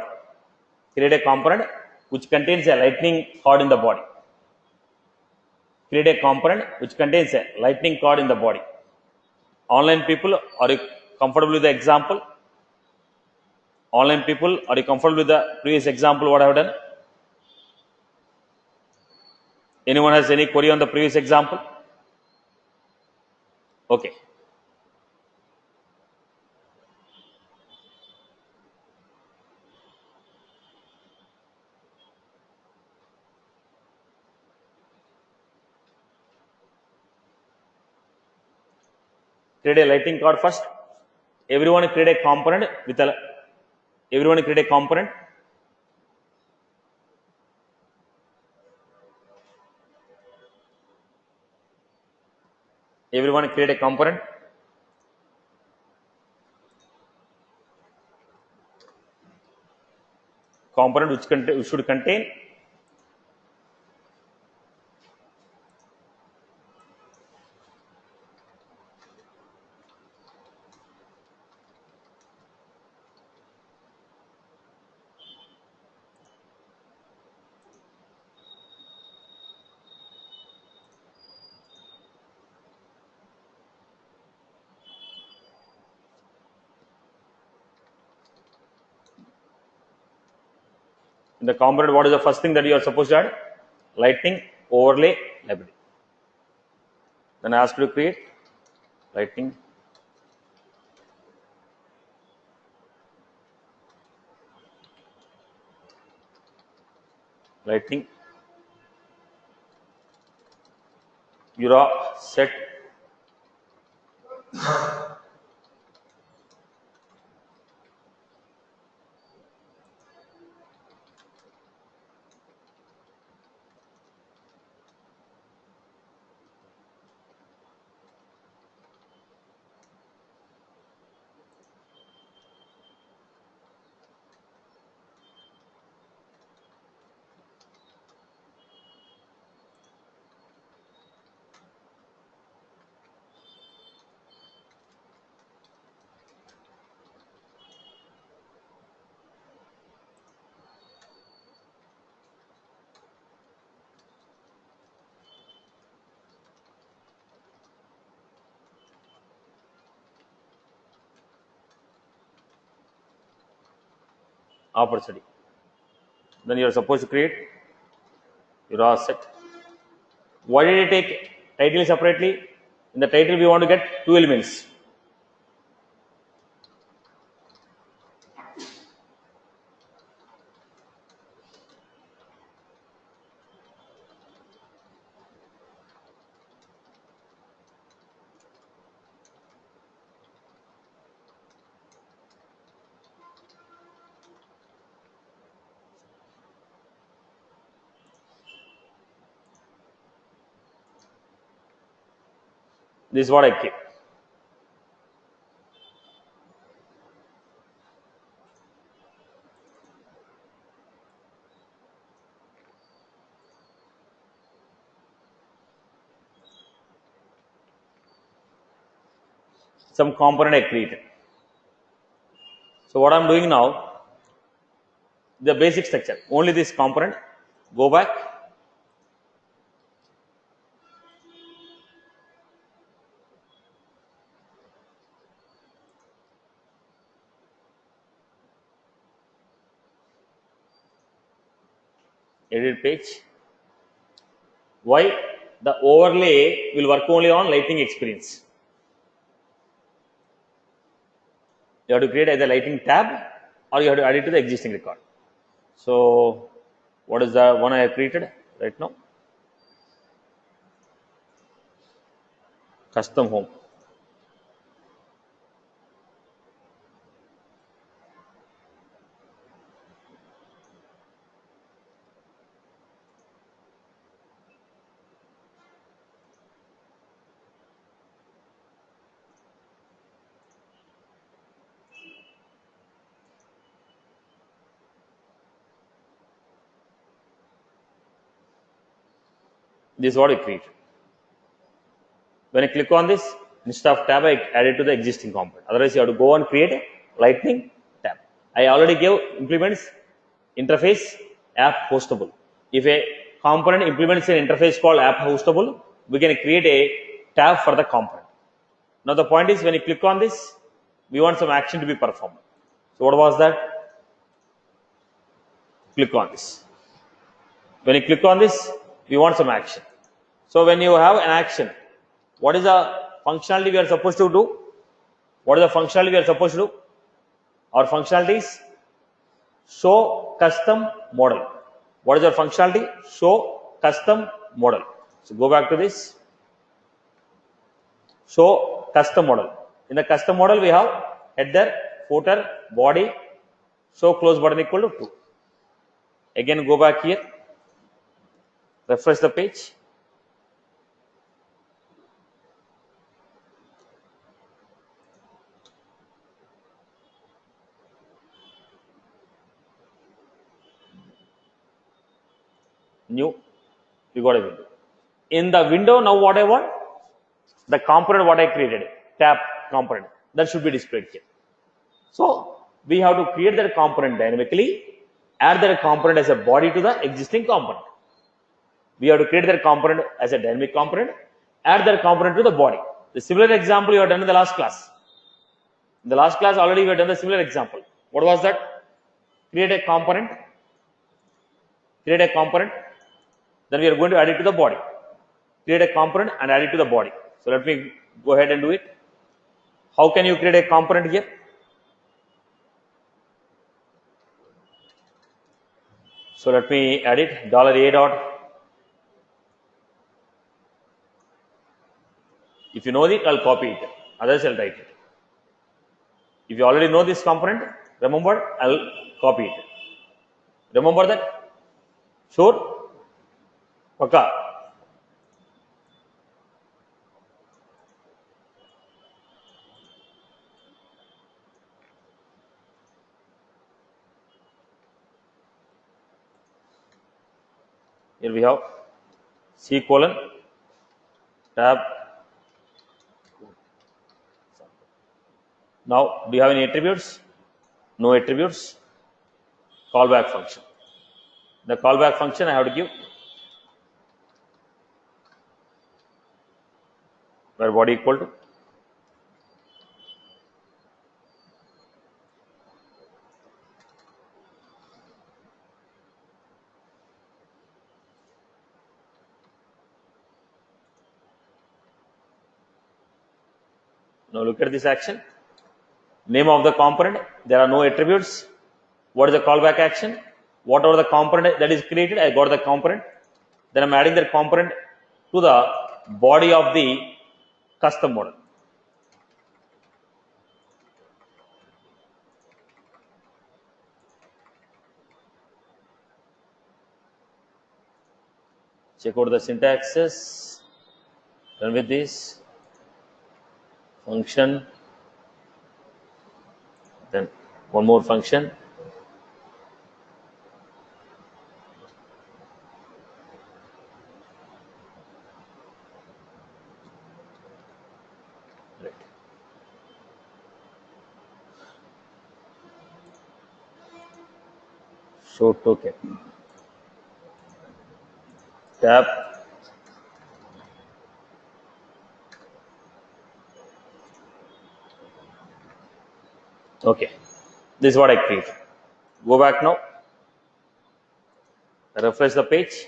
Create a component which contains a lightning card in the body. Create a component which contains a lightning card in the body. Online people, are you comfortable with the example? Online people, are you comfortable with the previous example what I have done? Anyone has any query on the previous example? Okay. Create a lightning card first. Everyone create a component with a. Everyone create a component. Everyone create a component. Component which should contain In the component, what is the first thing that you are supposed to add? Lightning overlay library. Then I ask you to create lightning URA set opportunity. Then you are supposed to create URA set. Why did I take title separately? In the title, we want to get 2 elements. This is what I keep. Some component I created. So what I'm doing now, the basic structure, only this component, go back, edit page. Why? The overlay will work only on lightning experience. You have to create either lightning tab or you have to add it to the existing record. So what is the one I have created right now? Custom home. This is what I create. When I click on this, instead of tab, I add it to the existing component. Otherwise, you have to go and create a lightning tab. I already gave implements interface app hostable. If a component implements an interface called app hostable, we can create a tab for the component. Now the point is, when you click on this, we want some action to be performed. So what was that? Click on this. When you click on this, we want some action. So when you have an action, what is the functionality we are supposed to do? What is the functionality we are supposed to do? Our functionality is show custom model. What is our functionality? Show custom model. So go back to this. Show custom model. In the custom model, we have header, footer, body, show close button equal to 2. Again, go back here. Refresh the page. New, you got a window. In the window, now what I want? The component what I created, tab component, that should be displayed here. So we have to create that component dynamically, add that component as a body to the existing component. We have to create that component as a dynamic component, add that component to the body. The similar example you have done in the last class. In the last class already we have done the similar example. What was that? Create a component, create a component, then we are going to add it to the body. Create a component and add it to the body. So let me go ahead and do it. How can you create a component here? So let me add it, $a dot. If you know it, I'll copy it. Otherwise, I'll write it. If you already know this component, remember, I'll copy it. Remember that? Sure? Paka. Here we have C colon tab. Now, do you have any attributes? No attributes. Callback function. The callback function I have to give where body equal to now look at this action. Name of the component, there are no attributes. What is the callback action? Whatever the component that is created, I got the component. Then I'm adding that component to the body of the custom model. Check out the syntaxes. Run with this function. Then one more function. Right. Show token. Tab. Okay. This is what I create. Go back now. Refresh the page.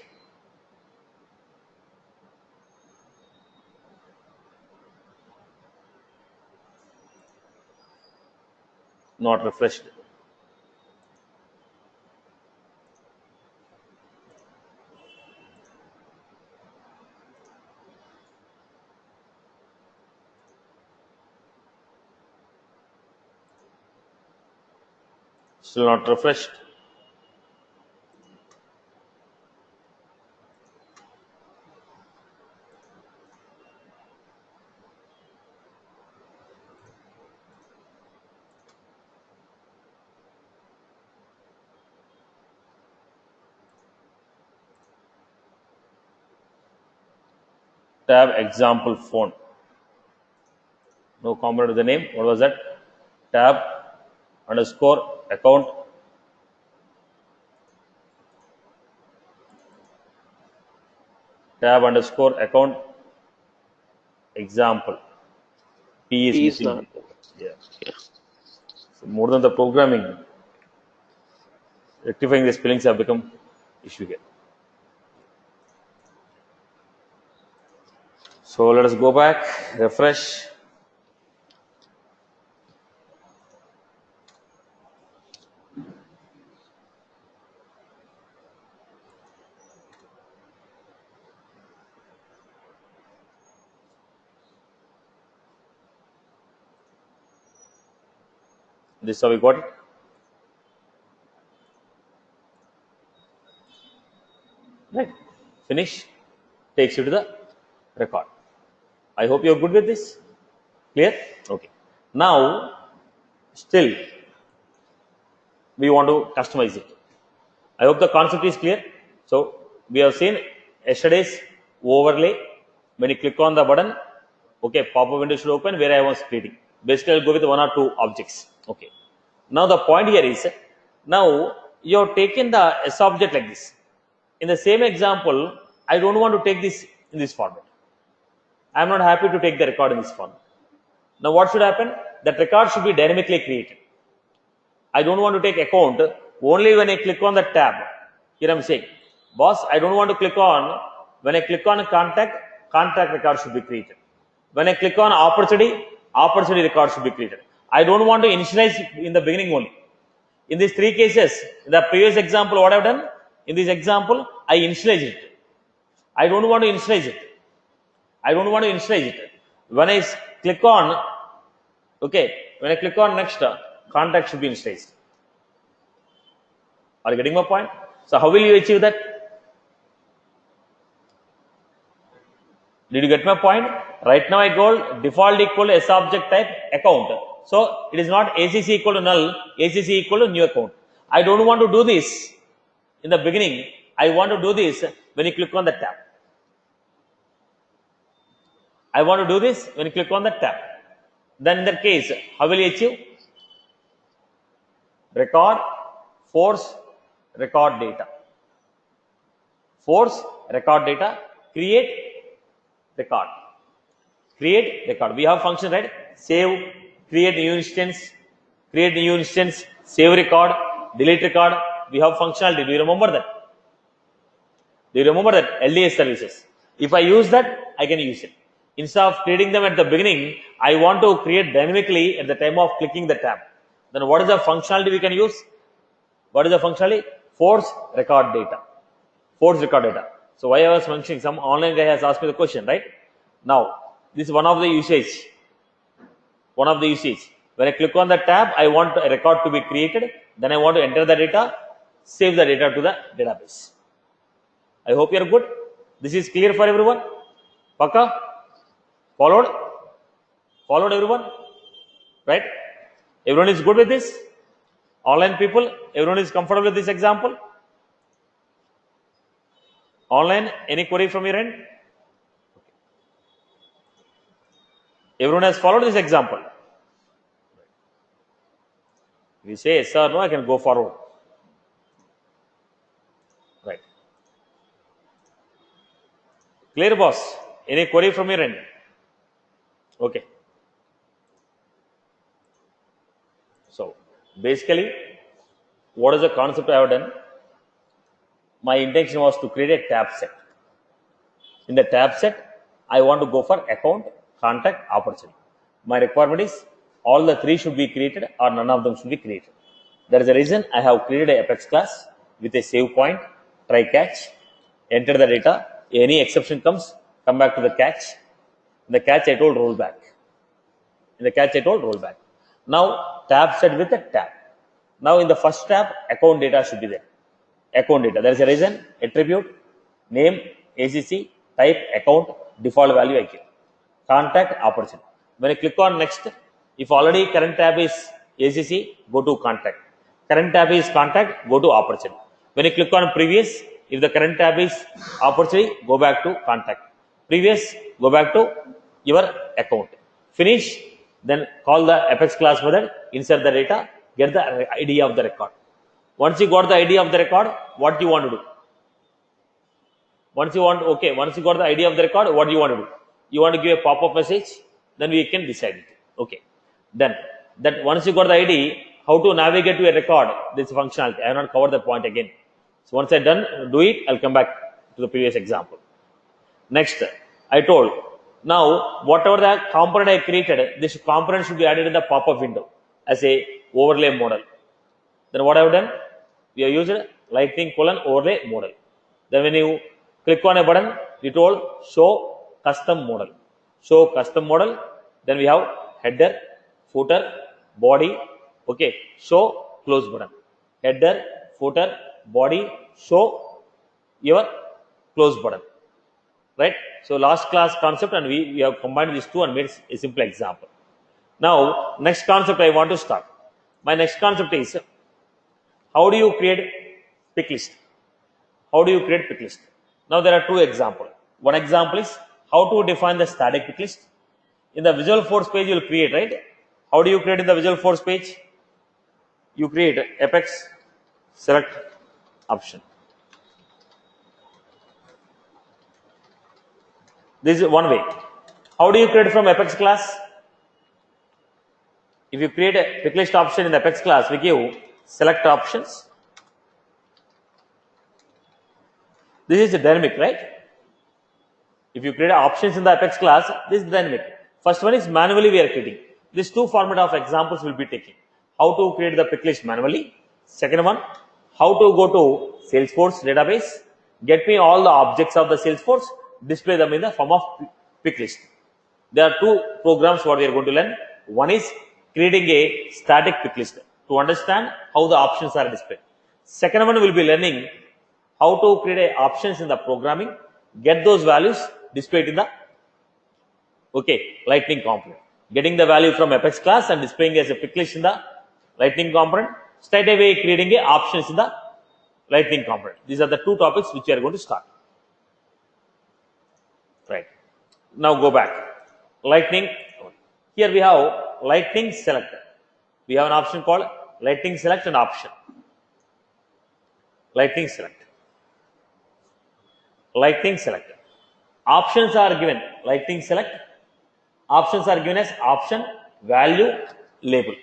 Not refreshed. Still not refreshed. Tab example phone. No component with the name. What was that? Tab underscore account. Tab underscore account example. P is P is missing. not. Yeah. So more than the programming, rectifying the spellings have become issue here. So let us go back, refresh. This is how we got it. Right. Finish. Takes you to the record. I hope you're good with this. Clear? Okay. Now, still, we want to customize it. I hope the concept is clear. So, we have seen yesterday's overlay. When you click on the button, okay, pop-up window should open where I was creating. Basically, I'll go with one or two objects. Okay. Now, the point here is, now you have taken the S object like this. In the same example, I don't want to take this in this format. I am not happy to take the record in this format. Now, what should happen? That record should be dynamically created. I don't want to take account only when I click on the tab. Here I am saying, Boss, I don't want to click on, when I click on contact, contact record should be created. When I click on opportunity, opportunity record should be created. I don't want to initialize in the beginning only. In these three cases, in the previous example, what I've done, in this example, I initialize it. I don't want to initialize it. I don't want to initialize it. When I click on, okay, when I click on next, contact should be initialized. Are you getting my point? So how will you achieve that? Did you get my point? Right now I call default equal to S object type account. So it is not ACC equal to null, ACC equal to new account. I don't want to do this in the beginning. I want to do this when you click on the tab. I want to do this when you click on the tab. Then in that case, how will you achieve? Record, force, record data. Force, record data, create, record. Create, record. We have function, right? Save, create new instance, save record, delete record. We have functionality. Do you remember that? Do you remember that? LDS services. If I use that, I can use it. Instead of creating them at the beginning, I want to create dynamically at the time of clicking the tab. Then what is the functionality we can use? What is the functionality? Force, record data. Force, record data. So why I was mentioning, some online guy has asked me the question, right? Now, this is one of the usage. One of the usage. When I click on the tab, I want a record to be created. Then I want to enter the data, save the data to the database. I hope you are good. This is clear for everyone. Paka? Followed? Followed everyone? Right? Everyone is good with this? Online people, everyone is comfortable with this example? Online, any query from your end? Everyone has followed this example. If you say yes or no, I can go forward. Right. Clear, boss? Any query from your end? Okay. So, basically, what is the concept I have done? My intention was to create a tab set. In the tab set, I want to go for account, contact, opportunity. My requirement is all the three should be created or none of them should be created. There is a reason I have created a Apex class with a save point, try catch, enter the data. Any exception comes, come back to the catch. In the catch I told roll back. In the catch I told roll back. Now tab set with a tab. Now in the first tab, account data should be there. Account data. There is a reason, attribute, name, ACC, type, account, default value I give. Contact, opportunity. When I click on next, if already current tab is ACC, go to contact. Current tab is contact, go to opportunity. When you click on previous, if the current tab is opportunity, go back to contact. Previous, go back to your account. Finish, then call the Apex class method, insert the data, get the ID of the record. Once you got the ID of the record, what you want to do? Once you got the ID of the record, what do you want to do? You want to give a pop-up message, then we can decide it. Okay. Then, that once you got the ID, how to navigate to a record, this functionality. I have not covered the point again. So once I done, do it, I'll come back to the previous example. Next, I told, now whatever the component I created, this component should be added in the pop-up window as a overlay model. Then what I have done? We have used lightning colon overlay model. Then when you click on a button, we told show custom model. Show custom model. Then we have header, footer, body. Okay, show close button. Header, footer, body, show your close button. Right? So last class concept, and we have combined these two and made a simple example. Now, next concept I want to start. My next concept is, how do you create pick list? How do you create pick list? Now there are two examples. One example is how to define the static pick list. In the Visual Force page you will create, right? How do you create in the Visual Force page? You create Apex select option. This is one way. How do you create from Apex class? If you create a pick list option in the Apex class, we give select options. This is dynamic, right? If you create options in the Apex class, this is dynamic. First one is manually we are creating. These two format of examples will be taking. How to create the pick list manually. Second one, how to go to Salesforce database, get me all the objects of the Salesforce, display them in the form of pick list. There are two programs what we are going to learn. One is creating a static pick list to understand how the options are displayed. Second one will be learning how to create a options in the programming, get those values displayed in the lightning component. Getting the value from Apex class and displaying as a pick list in the lightning component, straight away creating a options in the lightning component. These are the two topics which we are going to start. Right. Now go back. Lightning. Here we have lightning select. We have an option called lightning select and option. Lightning select. Lightning select. Options are given. Lightning select. Options are given as option, value, label.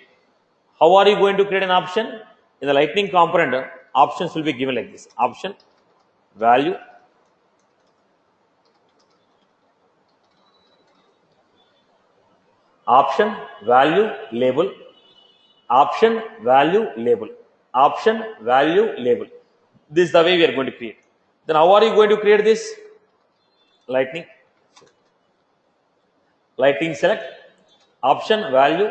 How are you going to create an option? In the lightning component, options will be given like this. Option, value, option, value, label, option, value, label, option, value, label. This is the way we are going to create. Then how are you going to create this? Lightning select, option, value,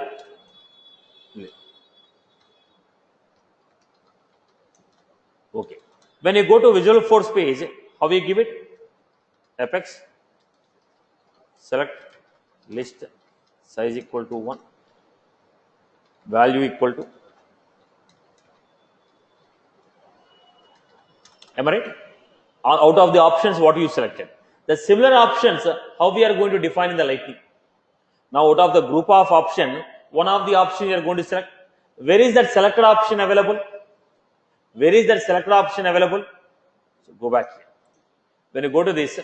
okay. When you go to Visual Force page, how you give it? Apex select list size equal to 1, value equal to, am I right? Out of the options what you selected, the similar options how we are going to define in the lightning. Now out of the group of option, one of the options you are going to select. Where is that selected option available? Where is that selected option available? So go back here. When you go to this,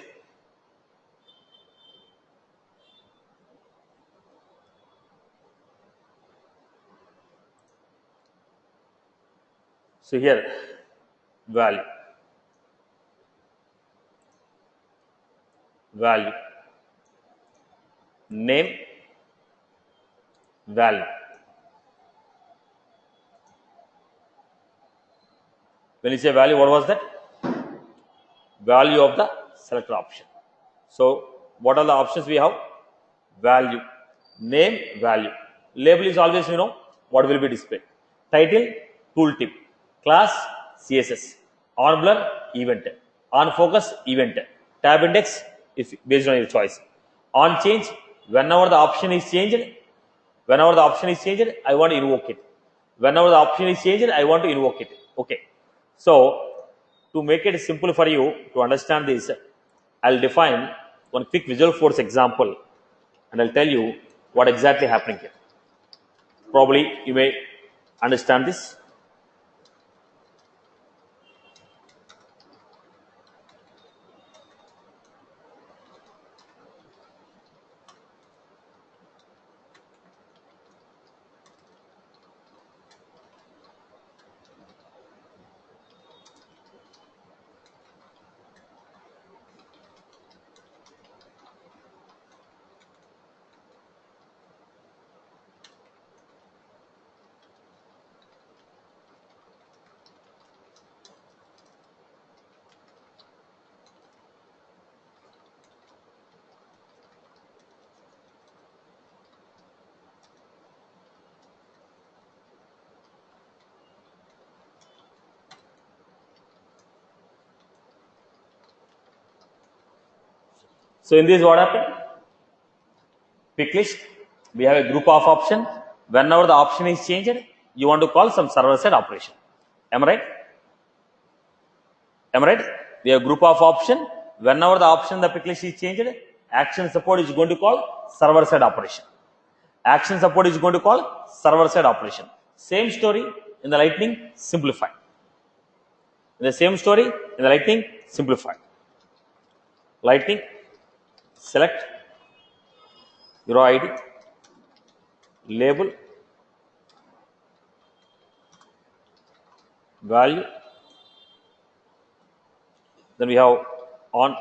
so here value, name, value. When you say value, what was that? Value of the selected option. So what are the options we have? Value, name, value. Label is always what will be displayed. Title, tooltip. Class, CSS. On blur, event. On focus, event. Tab index is based on your choice. On change, whenever the option is changed, I want to invoke it. Whenever the option is changed, I want to invoke it. Okay. So to make it simple for you to understand this, I'll define one quick Visual Force example and I'll tell you what exactly happening here. Probably you may understand this. So in this what happened? Pick list, we have a group of option. Whenever the option is changed, you want to call some server-side operation. Am I right? Am I right? We have a group of option. Whenever the option, the pick list is changed, action support is going to call server-side operation. Action support is going to call server-side operation. Same story in the lightning, simplified. In the same story in the lightning, simplified. Lightning, select your ID, label, value, Then we have on.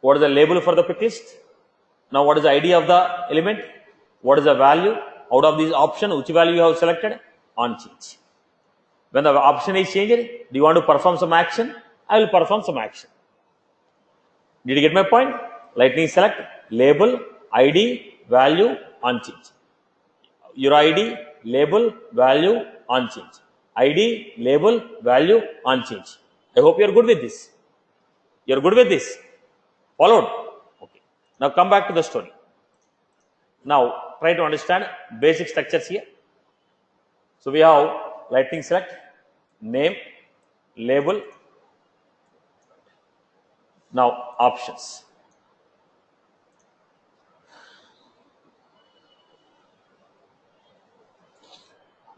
What is the label for the pick list? Now, what is the ID of the element? What is the value? Out of these options, which value you have selected? On change. When the option is changed, do you want to perform some action? I will perform some action. Did you get my point? Lightning select, label, ID, value, on change. Your ID, label, value, on change. ID, label, value, on change. I hope you are good with this. You are good with this. Followed? Okay. Now come back to the story. Now try to understand basic structures here. So we have lightning select, name, label. Now options.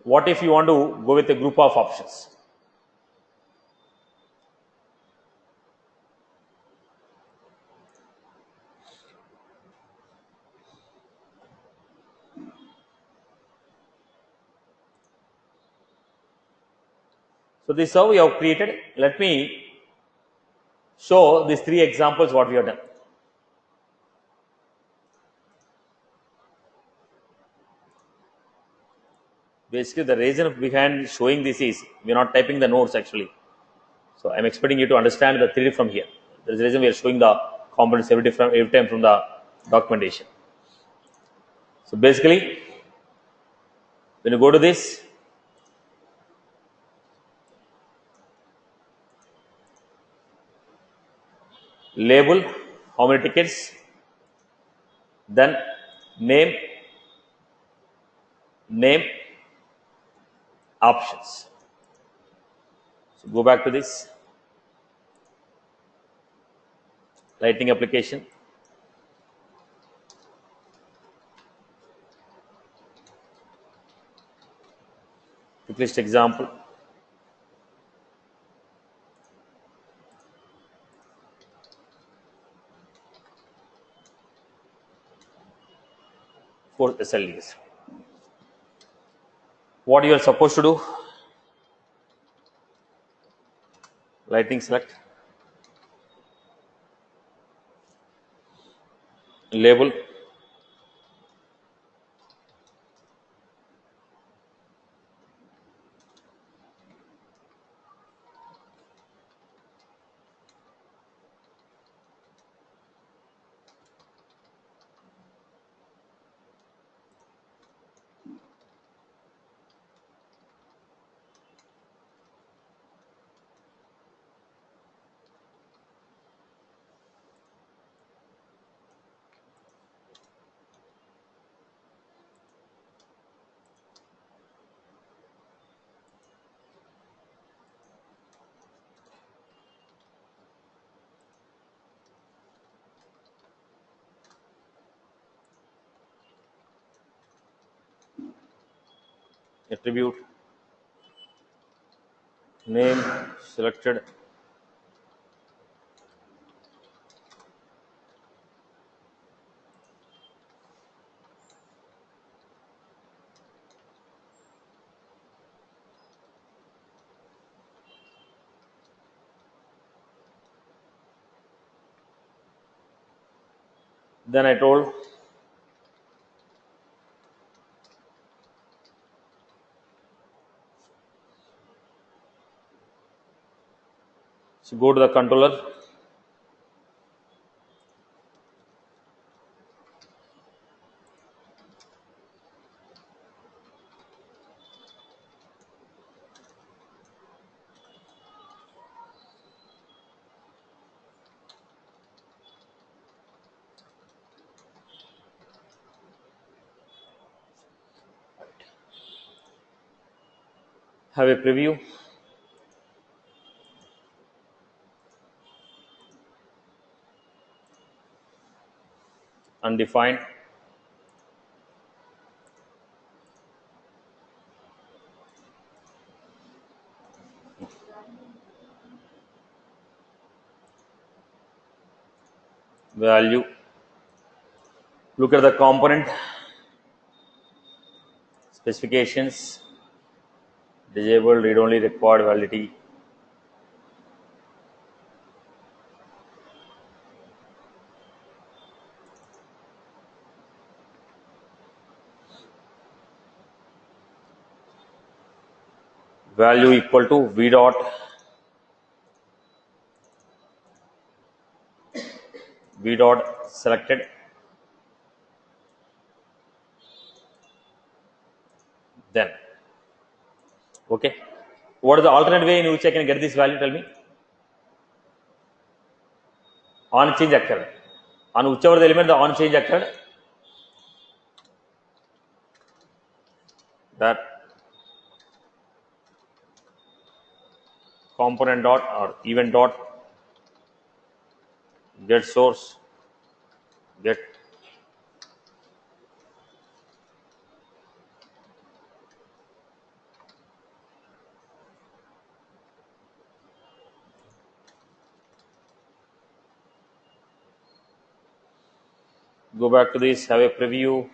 What if you want to go with a group of options? So this is how we have created. Let me show these three examples what we have done. Basically, the reason behind showing this is we are not typing the notes actually. So I'm expecting you to understand the 3D from here. There is a reason we are showing the components every time from the documentation. So basically, when you go to this, label, how many tickets, then name, options. So go back to this Lightning application. Quick list example. For SLDs. What you are supposed to do? Lightning select, label, attribute, name selected, then I told so go to the controller, have a preview, undefined, value, Look at the component specifications, disabled, read only, required validity. Value equal to v dot selected, then okay. What is the alternate way in which I can get this value? Tell me. On change occurred. On whichever the element the on change occurred, that component dot or event dot get source, get go back to this, have a preview.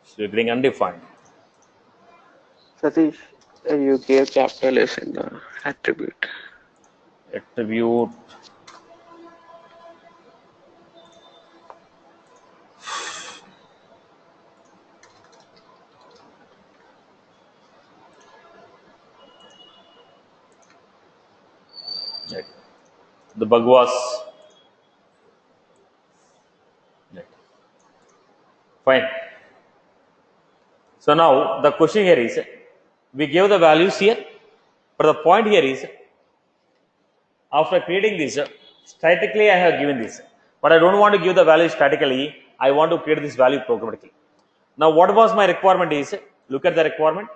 So you're getting undefined. Satish, you gave capital S in the attribute. Attribute right. The bug was right. Fine. So now the question here is, we gave the values here, but the point here is, after creating this, statically I have given this, but I don't want to give the value statically. I want to create this value programmatically. Now, what was my requirement is, look at the requirement.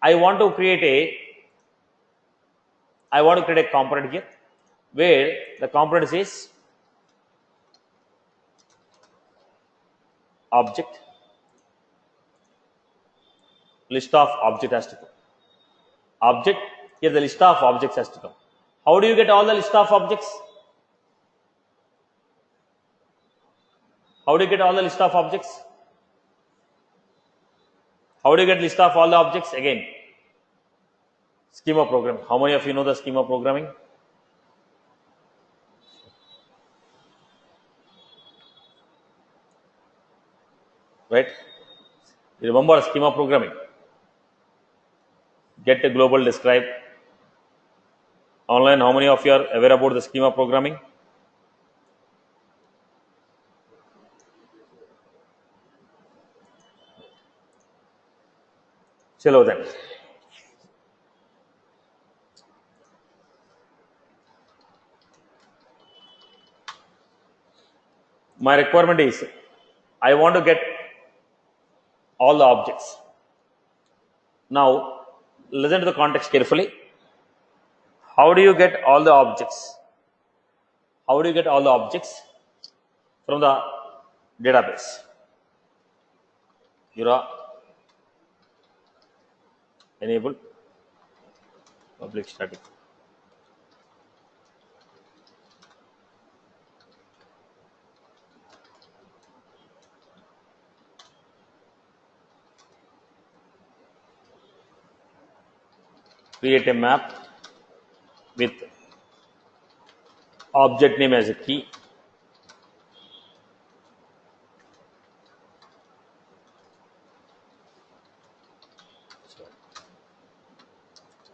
I want to create a component here, where the component says object, list of object has to come. Object, here the list of objects has to come. How do you get all the list of objects? How do you get all the list of objects? How do you get list of all the objects? Again, schema programming. How many of you know the schema programming? Right? You remember schema programming? Get a global describe. Online, how many of you are aware about the schema programming? Chalo then. My requirement is, I want to get all the objects. Now, listen to the context carefully. How do you get all the objects? How do you get all the objects from the database? You are enable public static. Create a map with object name as a key.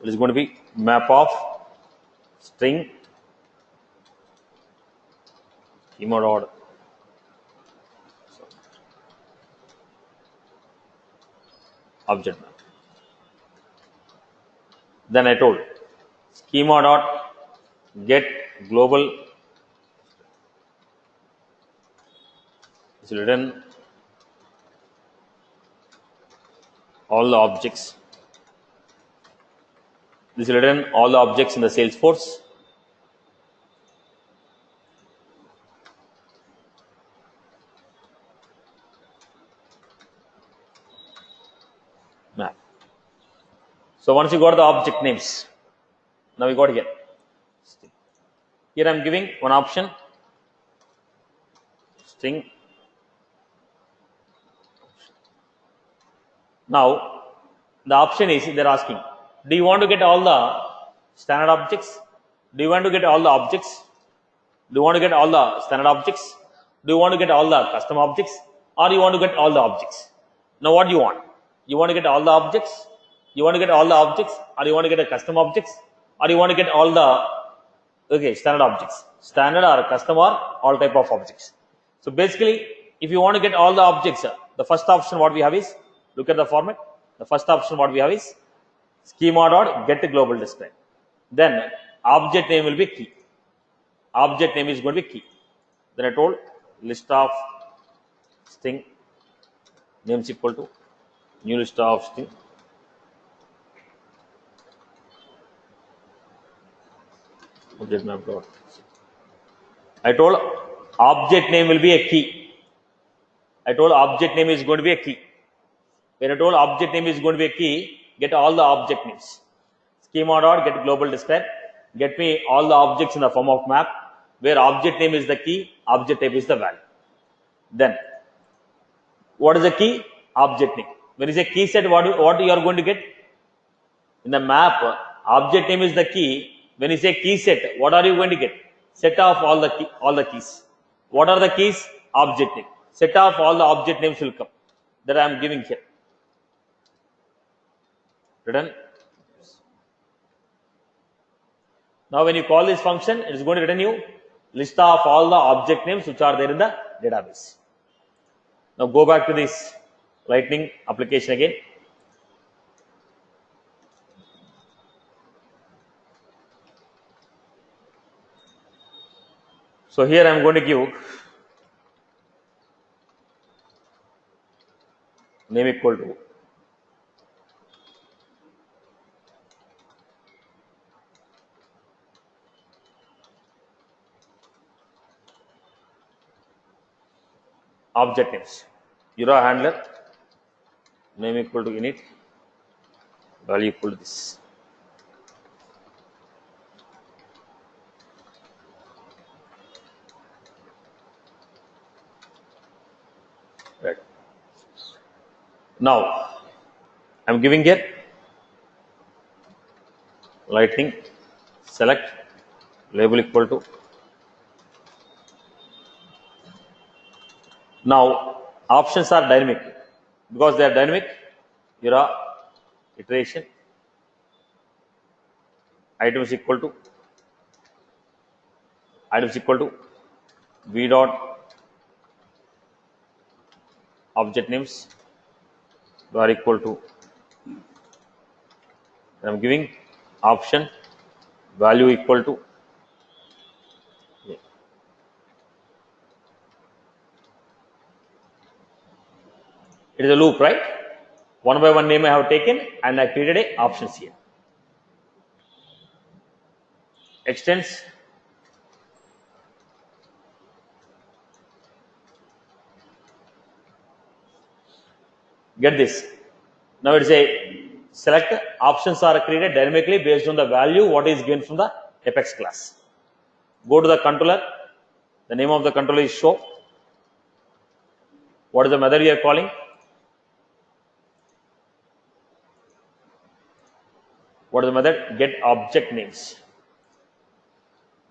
It is going to be map of string schema dot object map. Then I told schema dot get global is written all the objects. This is written all the objects in the Salesforce. Map. So once you got the object names, now we got here. Here I am giving one option. string. Now the option is they're asking, do you want to get all the standard objects? Do you want to get all the objects? Do you want to get all the standard objects? Do you want to get all the custom objects? Or you want to get all the objects? Now what do you want? You want to get all the objects? You want to get all the objects? Or you want to get a custom objects? Or you want to get all the standard objects? Standard or custom or all type of objects. So basically, if you want to get all the objects, the first option what we have is, look at the format. The first option what we have is schema dot get global display. Then object name will be key. Object name is going to be key. Then I told list of string name is equal to new list of string. Object map dot. I told object name will be a key. I told object name is going to be a key. When I told object name is going to be a key, get all the object names. Schema dot get global display. Get me all the objects in the form of map, where object name is the key, object type is the value. Then, what is the key? Object name. When you say key set, what you are going to get? In the map, object name is the key. When you say key set, what are you going to get? Set of all the keys. What are the keys? Object name. Set of all the object names will come. That I am giving here. Written. Now when you call this function, it is going to return you list of all the object names which are there in the database. Now go back to this Lightning application again. So here I am going to give name equal to object names. Euro handler name equal to init, value equal to this. Right. Now I am giving here Lightning select label equal to. Now options are dynamic. Because they are dynamic, your iteration items equal to v dot object names are equal to, I am giving option value equal to it is a loop, right? One by one name I have taken and I created a options here. Extends get this. Now it is a select options are created dynamically based on the value what is given from the Apex class. Go to the controller. The name of the controller is show. What is the method you are calling? What is the method? Get object names.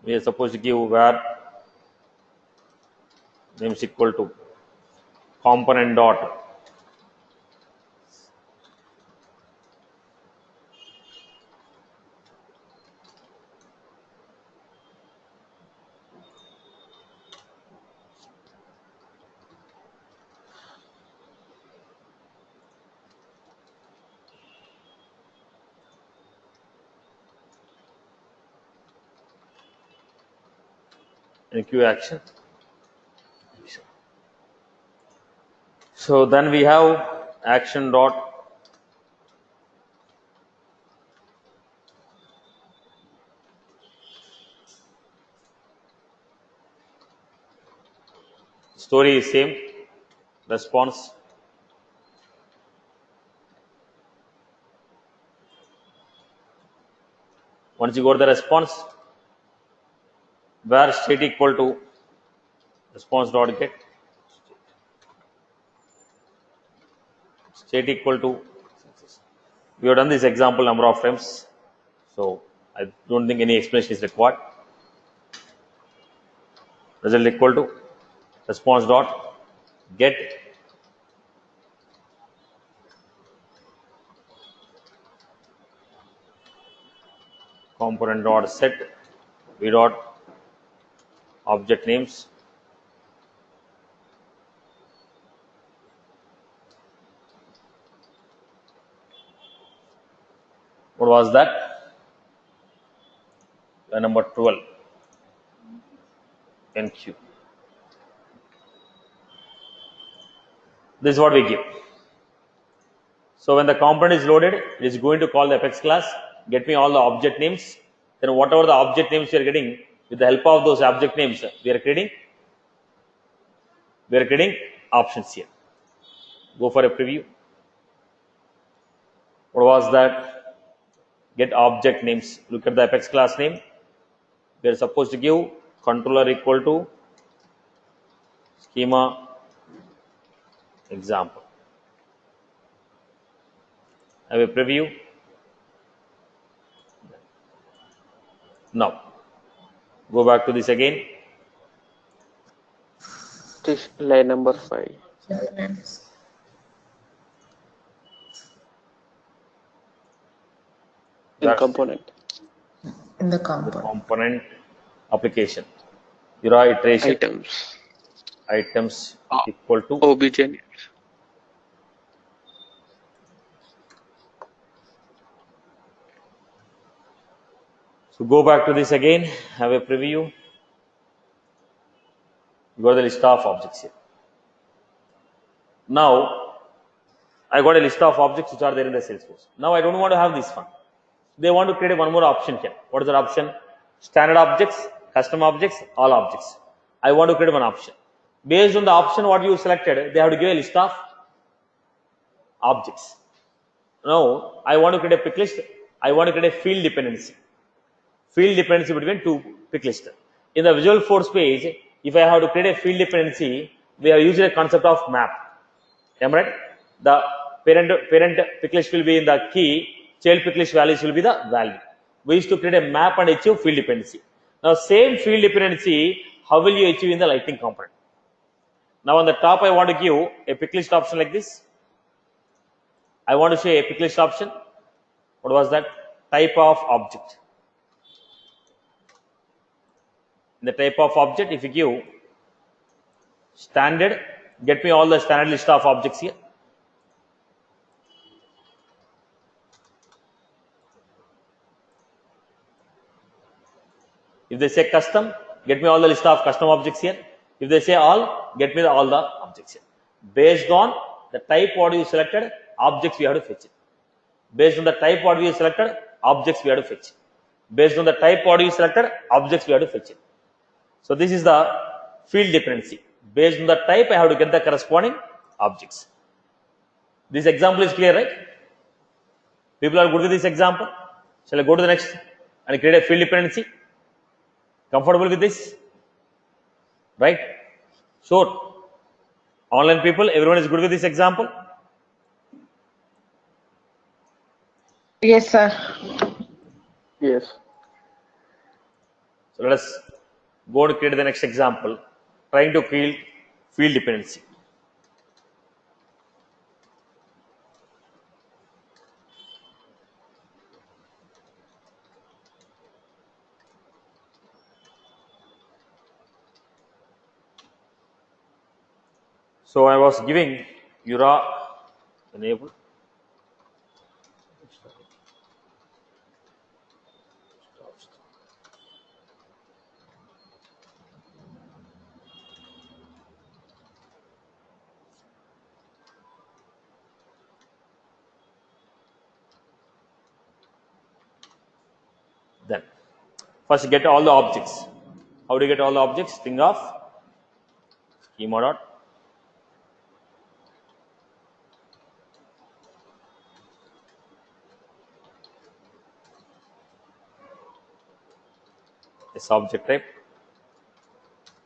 We are supposed to give where names equal to component dot and queue action. So then we have action dot story is same, response once you go to the response, where state equal to response dot get state equal to. We have done this example number of times, so I don't think any explanation is required. Result equal to response dot get component dot set v dot object names what was that. Number 12 NQ. This is what we give. So when the component is loaded, it is going to call the apex class, get me all the object names. Then whatever the object names we are getting, with the help of those object names, we are creating options here. Go for a preview. What was that? Get object names. Look at the apex class name. We are supposed to give controller equal to schema example. Have a preview. Now go back to this again. This line number 5. In That's In the the component. component application. Your iteration Items. equal to OBJ names. So go back to this again, have a preview. You got the list of objects here. Now I got a list of objects which are there in the Salesforce. Now I don't want to have this one. They want to create one more option here. What is that option? Standard objects, custom objects, all objects. I want to create one option. Based on the option what you selected, they have to give a list of objects. Now I want to create a pick list. I want to create a field dependency. Field dependency between two pick lists. In the Visual Force page, if I have to create a field dependency, we have used a concept of map. Am I right? The parent pick list will be in the key, child pick list values will be the value. We used to create a map and achieve field dependency. Now same field dependency, how will you achieve in the Lightning component? Now on the top I want to give a pick list option like this. I want to show a pick list option. What was that? Type of object. In the type of object, if you give standard, get me all the standard list of objects here. If they say custom, get me all the list of custom objects here. If they say all, get me all the objects here. Based on the type what you selected, objects we have to fetch it. Based on the type what we selected, objects we have to fetch it. Based on the type what you selected, objects we have to fetch it. So this is the field dependency. Based on the type, I have to get the corresponding objects. This example is clear, right? People are good with this example. Shall I go to the next and create a field dependency? Comfortable with this? Right? Sure. Online people, everyone is good with this example? Yes, sir. Yes. So let us go to create the next example, trying to create field dependency. So I was giving URA enable. Then first get all the objects. How do you get all the objects? Think of schema dot this object type,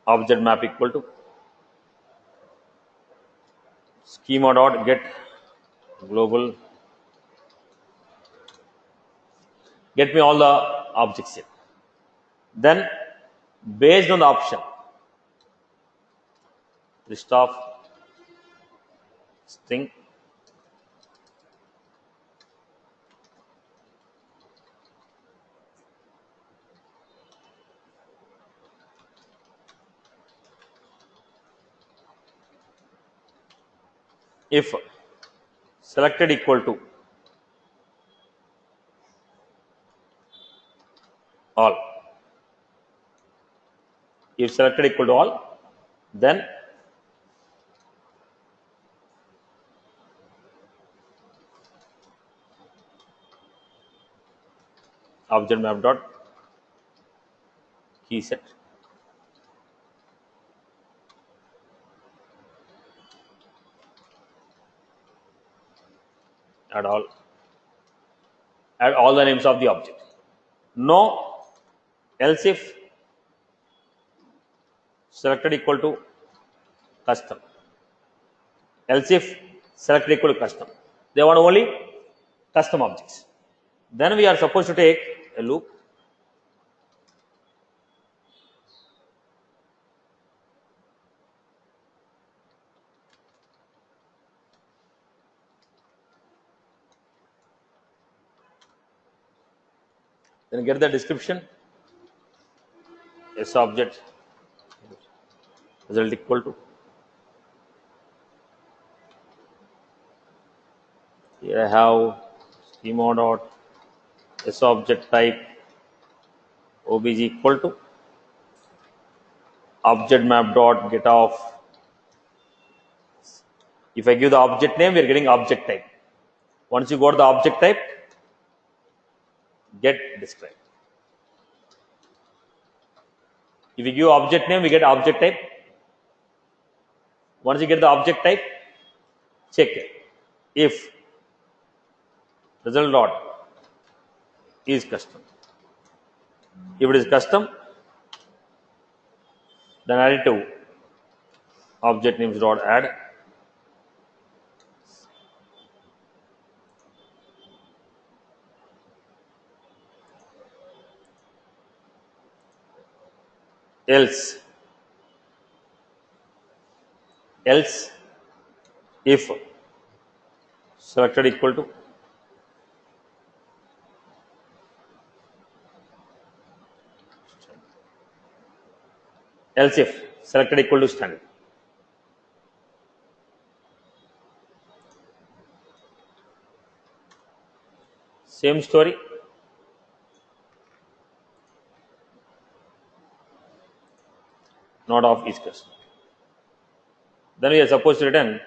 object map equal to schema dot get global. Get me all the objects here. Then, based on the option, list of string if selected equal to all. If selected equal to all, then object map dot key set. Add all. Add all the names of the object. No, else if selected equal to custom. Else if selected equal to custom. They want only custom objects. Then we are supposed to take a loop. Then get the description. S object result equal to. Here I have schema dot S object type obj equal to object map dot get of. If I give the object name, we are getting object type. Once you got the object type, get describe. If you give object name, we get object type. Once you get the object type, check if result dot is custom. If it is custom, then add it to object names dot add. Else if selected equal to else if selected equal to standard. Same story. Not of each custom. Then we are supposed to return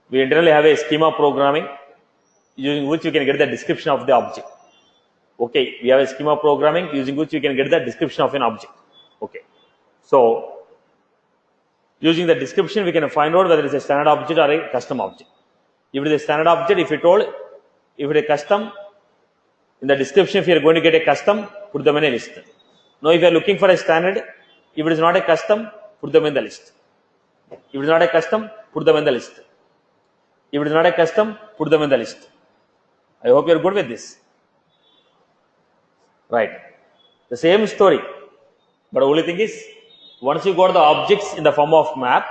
we internally have a schema programming using which you can get the description of the object. Okay, we have a schema programming using which you can get the description of an object. Okay, so using the description we can find out whether it is a standard object or a custom object. If it is a standard object, if it is a custom, in the description if you are going to get a custom, put them in a list. Now if you are looking for a standard, if it is not a custom, put them in the list. If it is not a custom, put them in the list. If it is not a custom, put them in the list. I hope you are good with this. Right. The same story. But the only thing is, once you got the objects in the form of map,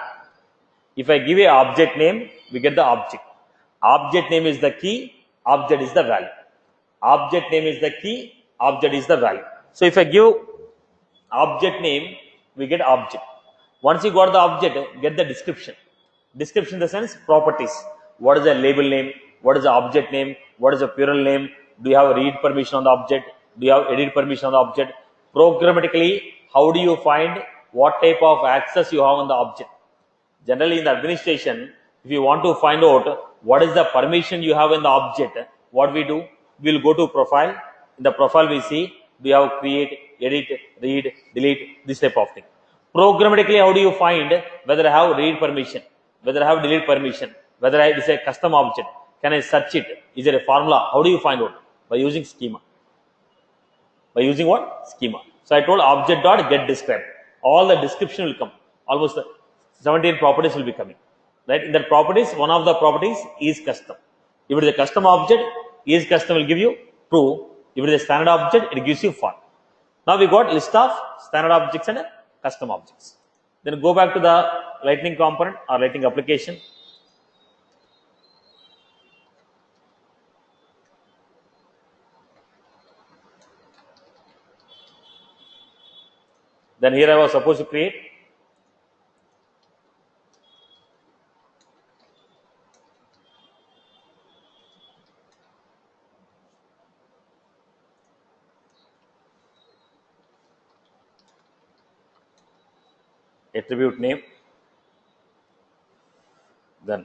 if I give a object name, we get the object. Object name is the key, object is the value. Object name is the key, object is the value. So if I give object name, we get object. Once you got the object, get the description. Description in the sense properties. What is the label name? What is the object name? What is the plural name? Do you have a read permission on the object? Do you have edit permission on the object? Programmatically, how do you find what type of access you have on the object? Generally in the administration, if you want to find out what is the permission you have in the object, what we do, we will go to profile. In the profile we see, do you have create, edit, read, delete, this type of thing. Programmatically, how do you find whether I have read permission, whether I have delete permission, whether it is a custom object, can I search it, is there a formula, how do you find out? By using schema. By using what? Schema. So I told object dot get describe. All the description will come. Almost 17 properties will be coming. Right? In that properties, one of the properties is custom. If it is a custom object, is custom will give you true. If it is a standard object, it gives you false. Now we got list of standard objects and custom objects. Then go back to the lightning component or lightning application. Then here I was supposed to create attribute name, then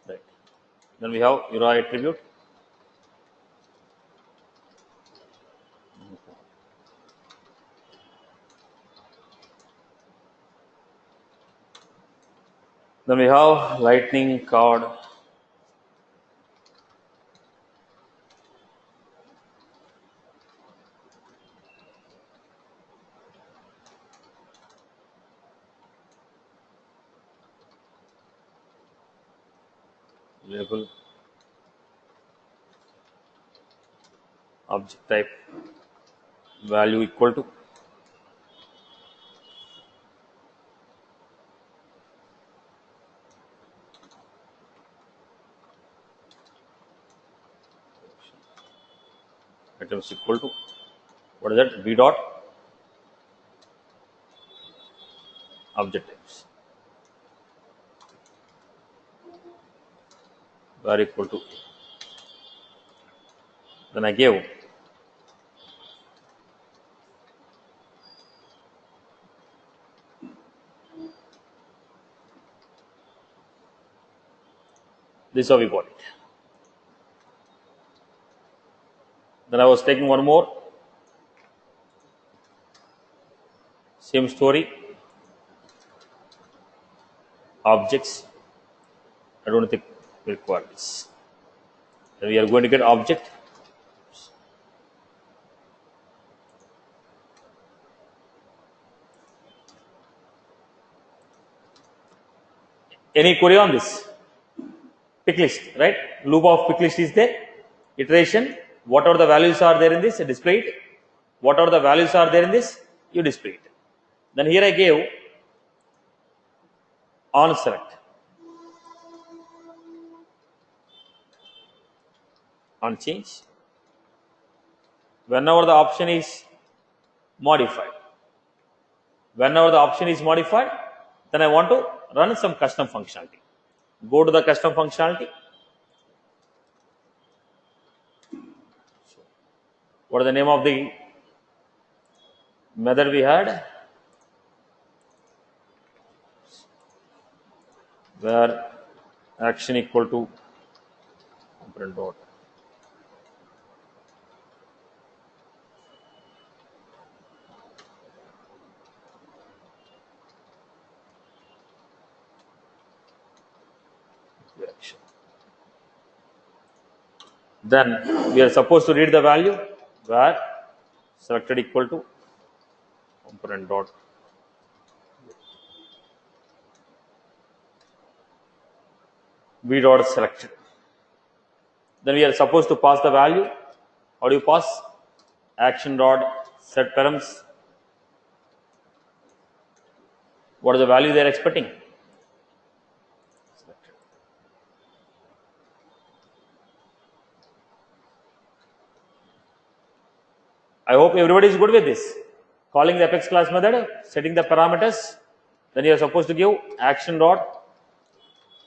right. Then we have URI attribute. Then we have lightning card. Label object type value equal to items equal to what is that? V dot object types are equal to. Then I gave this how we got it. Then I was taking one more same story objects. I don't think we require this. Then we are going to get object. Any query on this? Pick list, right? Loop of pick list is there. Iteration. Whatever the values are there in this, display it. Whatever the values are there in this, you display it. Then here I gave on select. On change. Whenever the option is modified. Whenever the option is modified, then I want to run some custom functionality. Go to the custom functionality. What is the name of the method we had? Where action equal to component dot action. Then we are supposed to read the value where selected equal to component dot v dot selected. Then we are supposed to pass the value. How do you pass? Action dot set params. What is the value they are expecting? I hope everybody is good with this. Calling the apex class method, setting the parameters, then you are supposed to give action dot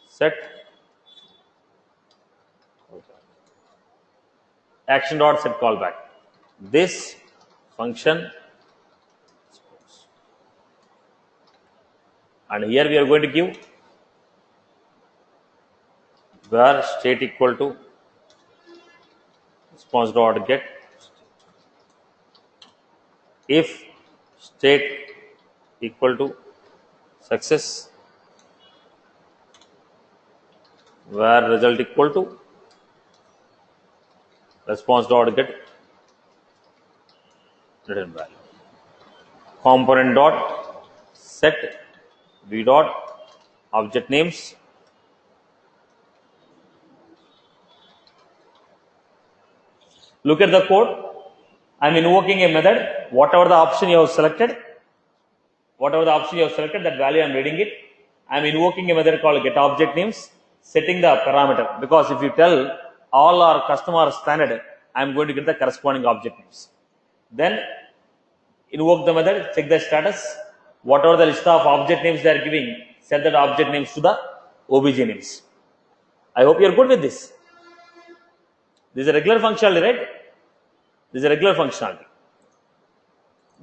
set action dot set callback. This function, and here we are going to give where state equal to response dot get. If state equal to success, where result equal to response dot get return value. Component dot set v dot object names. Look at the code. I am invoking a method. Whatever the option you have selected, that value I am reading it. I am invoking a method called get object names, setting the parameter. Because if you tell all our customer standard, I am going to get the corresponding object names. Then invoke the method, check the status. Whatever the list of object names they are giving, set that object names to the obj names. I hope you are good with this. This is a regular functionality, right? This is a regular functionality.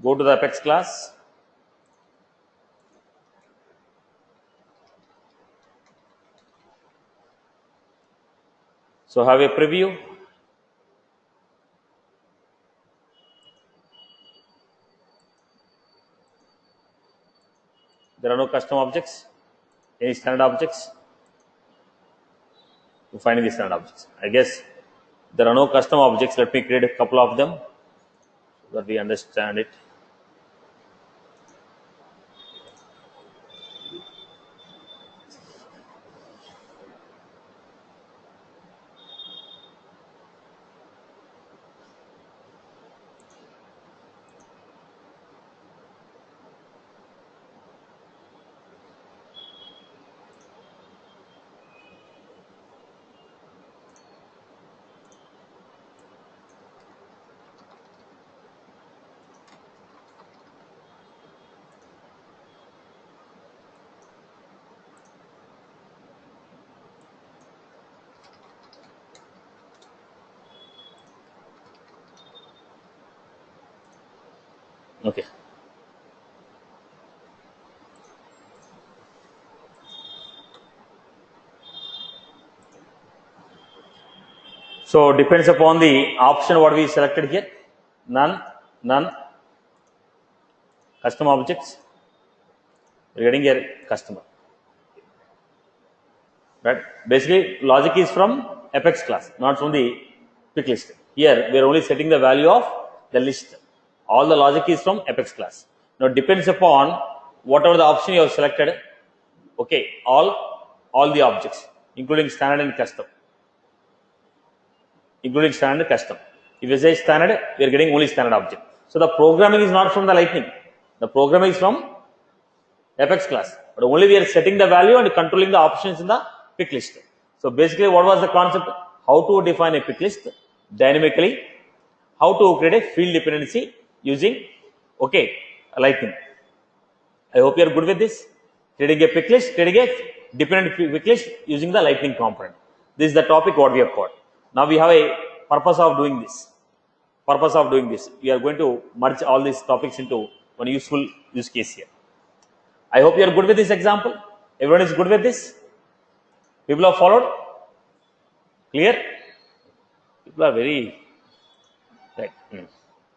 Go to the apex class. So have a preview. There are no custom objects, any standard objects. To find the standard objects, I guess there are no custom objects. Let me create a couple of them so that we understand it. Okay. So depends upon the option what we selected here. None, none. Custom objects. We are getting a customer. Right. Basically, logic is from apex class, not from the pick list. Here we are only setting the value of the list. All the logic is from apex class. Now depends upon whatever the option you have selected. Okay, all the objects, including standard and custom. Including standard and custom. If you say standard, we are getting only standard object. So the programming is not from the Lightning. The programming is from apex class. But only we are setting the value and controlling the options in the pick list. So basically, what was the concept? How to define a pick list dynamically. How to create a field dependency using Lightning. I hope you are good with this. Creating a pick list, creating a dependent pick list using the Lightning component. This is the topic what we have got. Now we have a purpose of doing this. We are going to merge all these topics into one useful use case here. I hope you are good with this example. Everyone is good with this. People have followed. Clear? People are very right.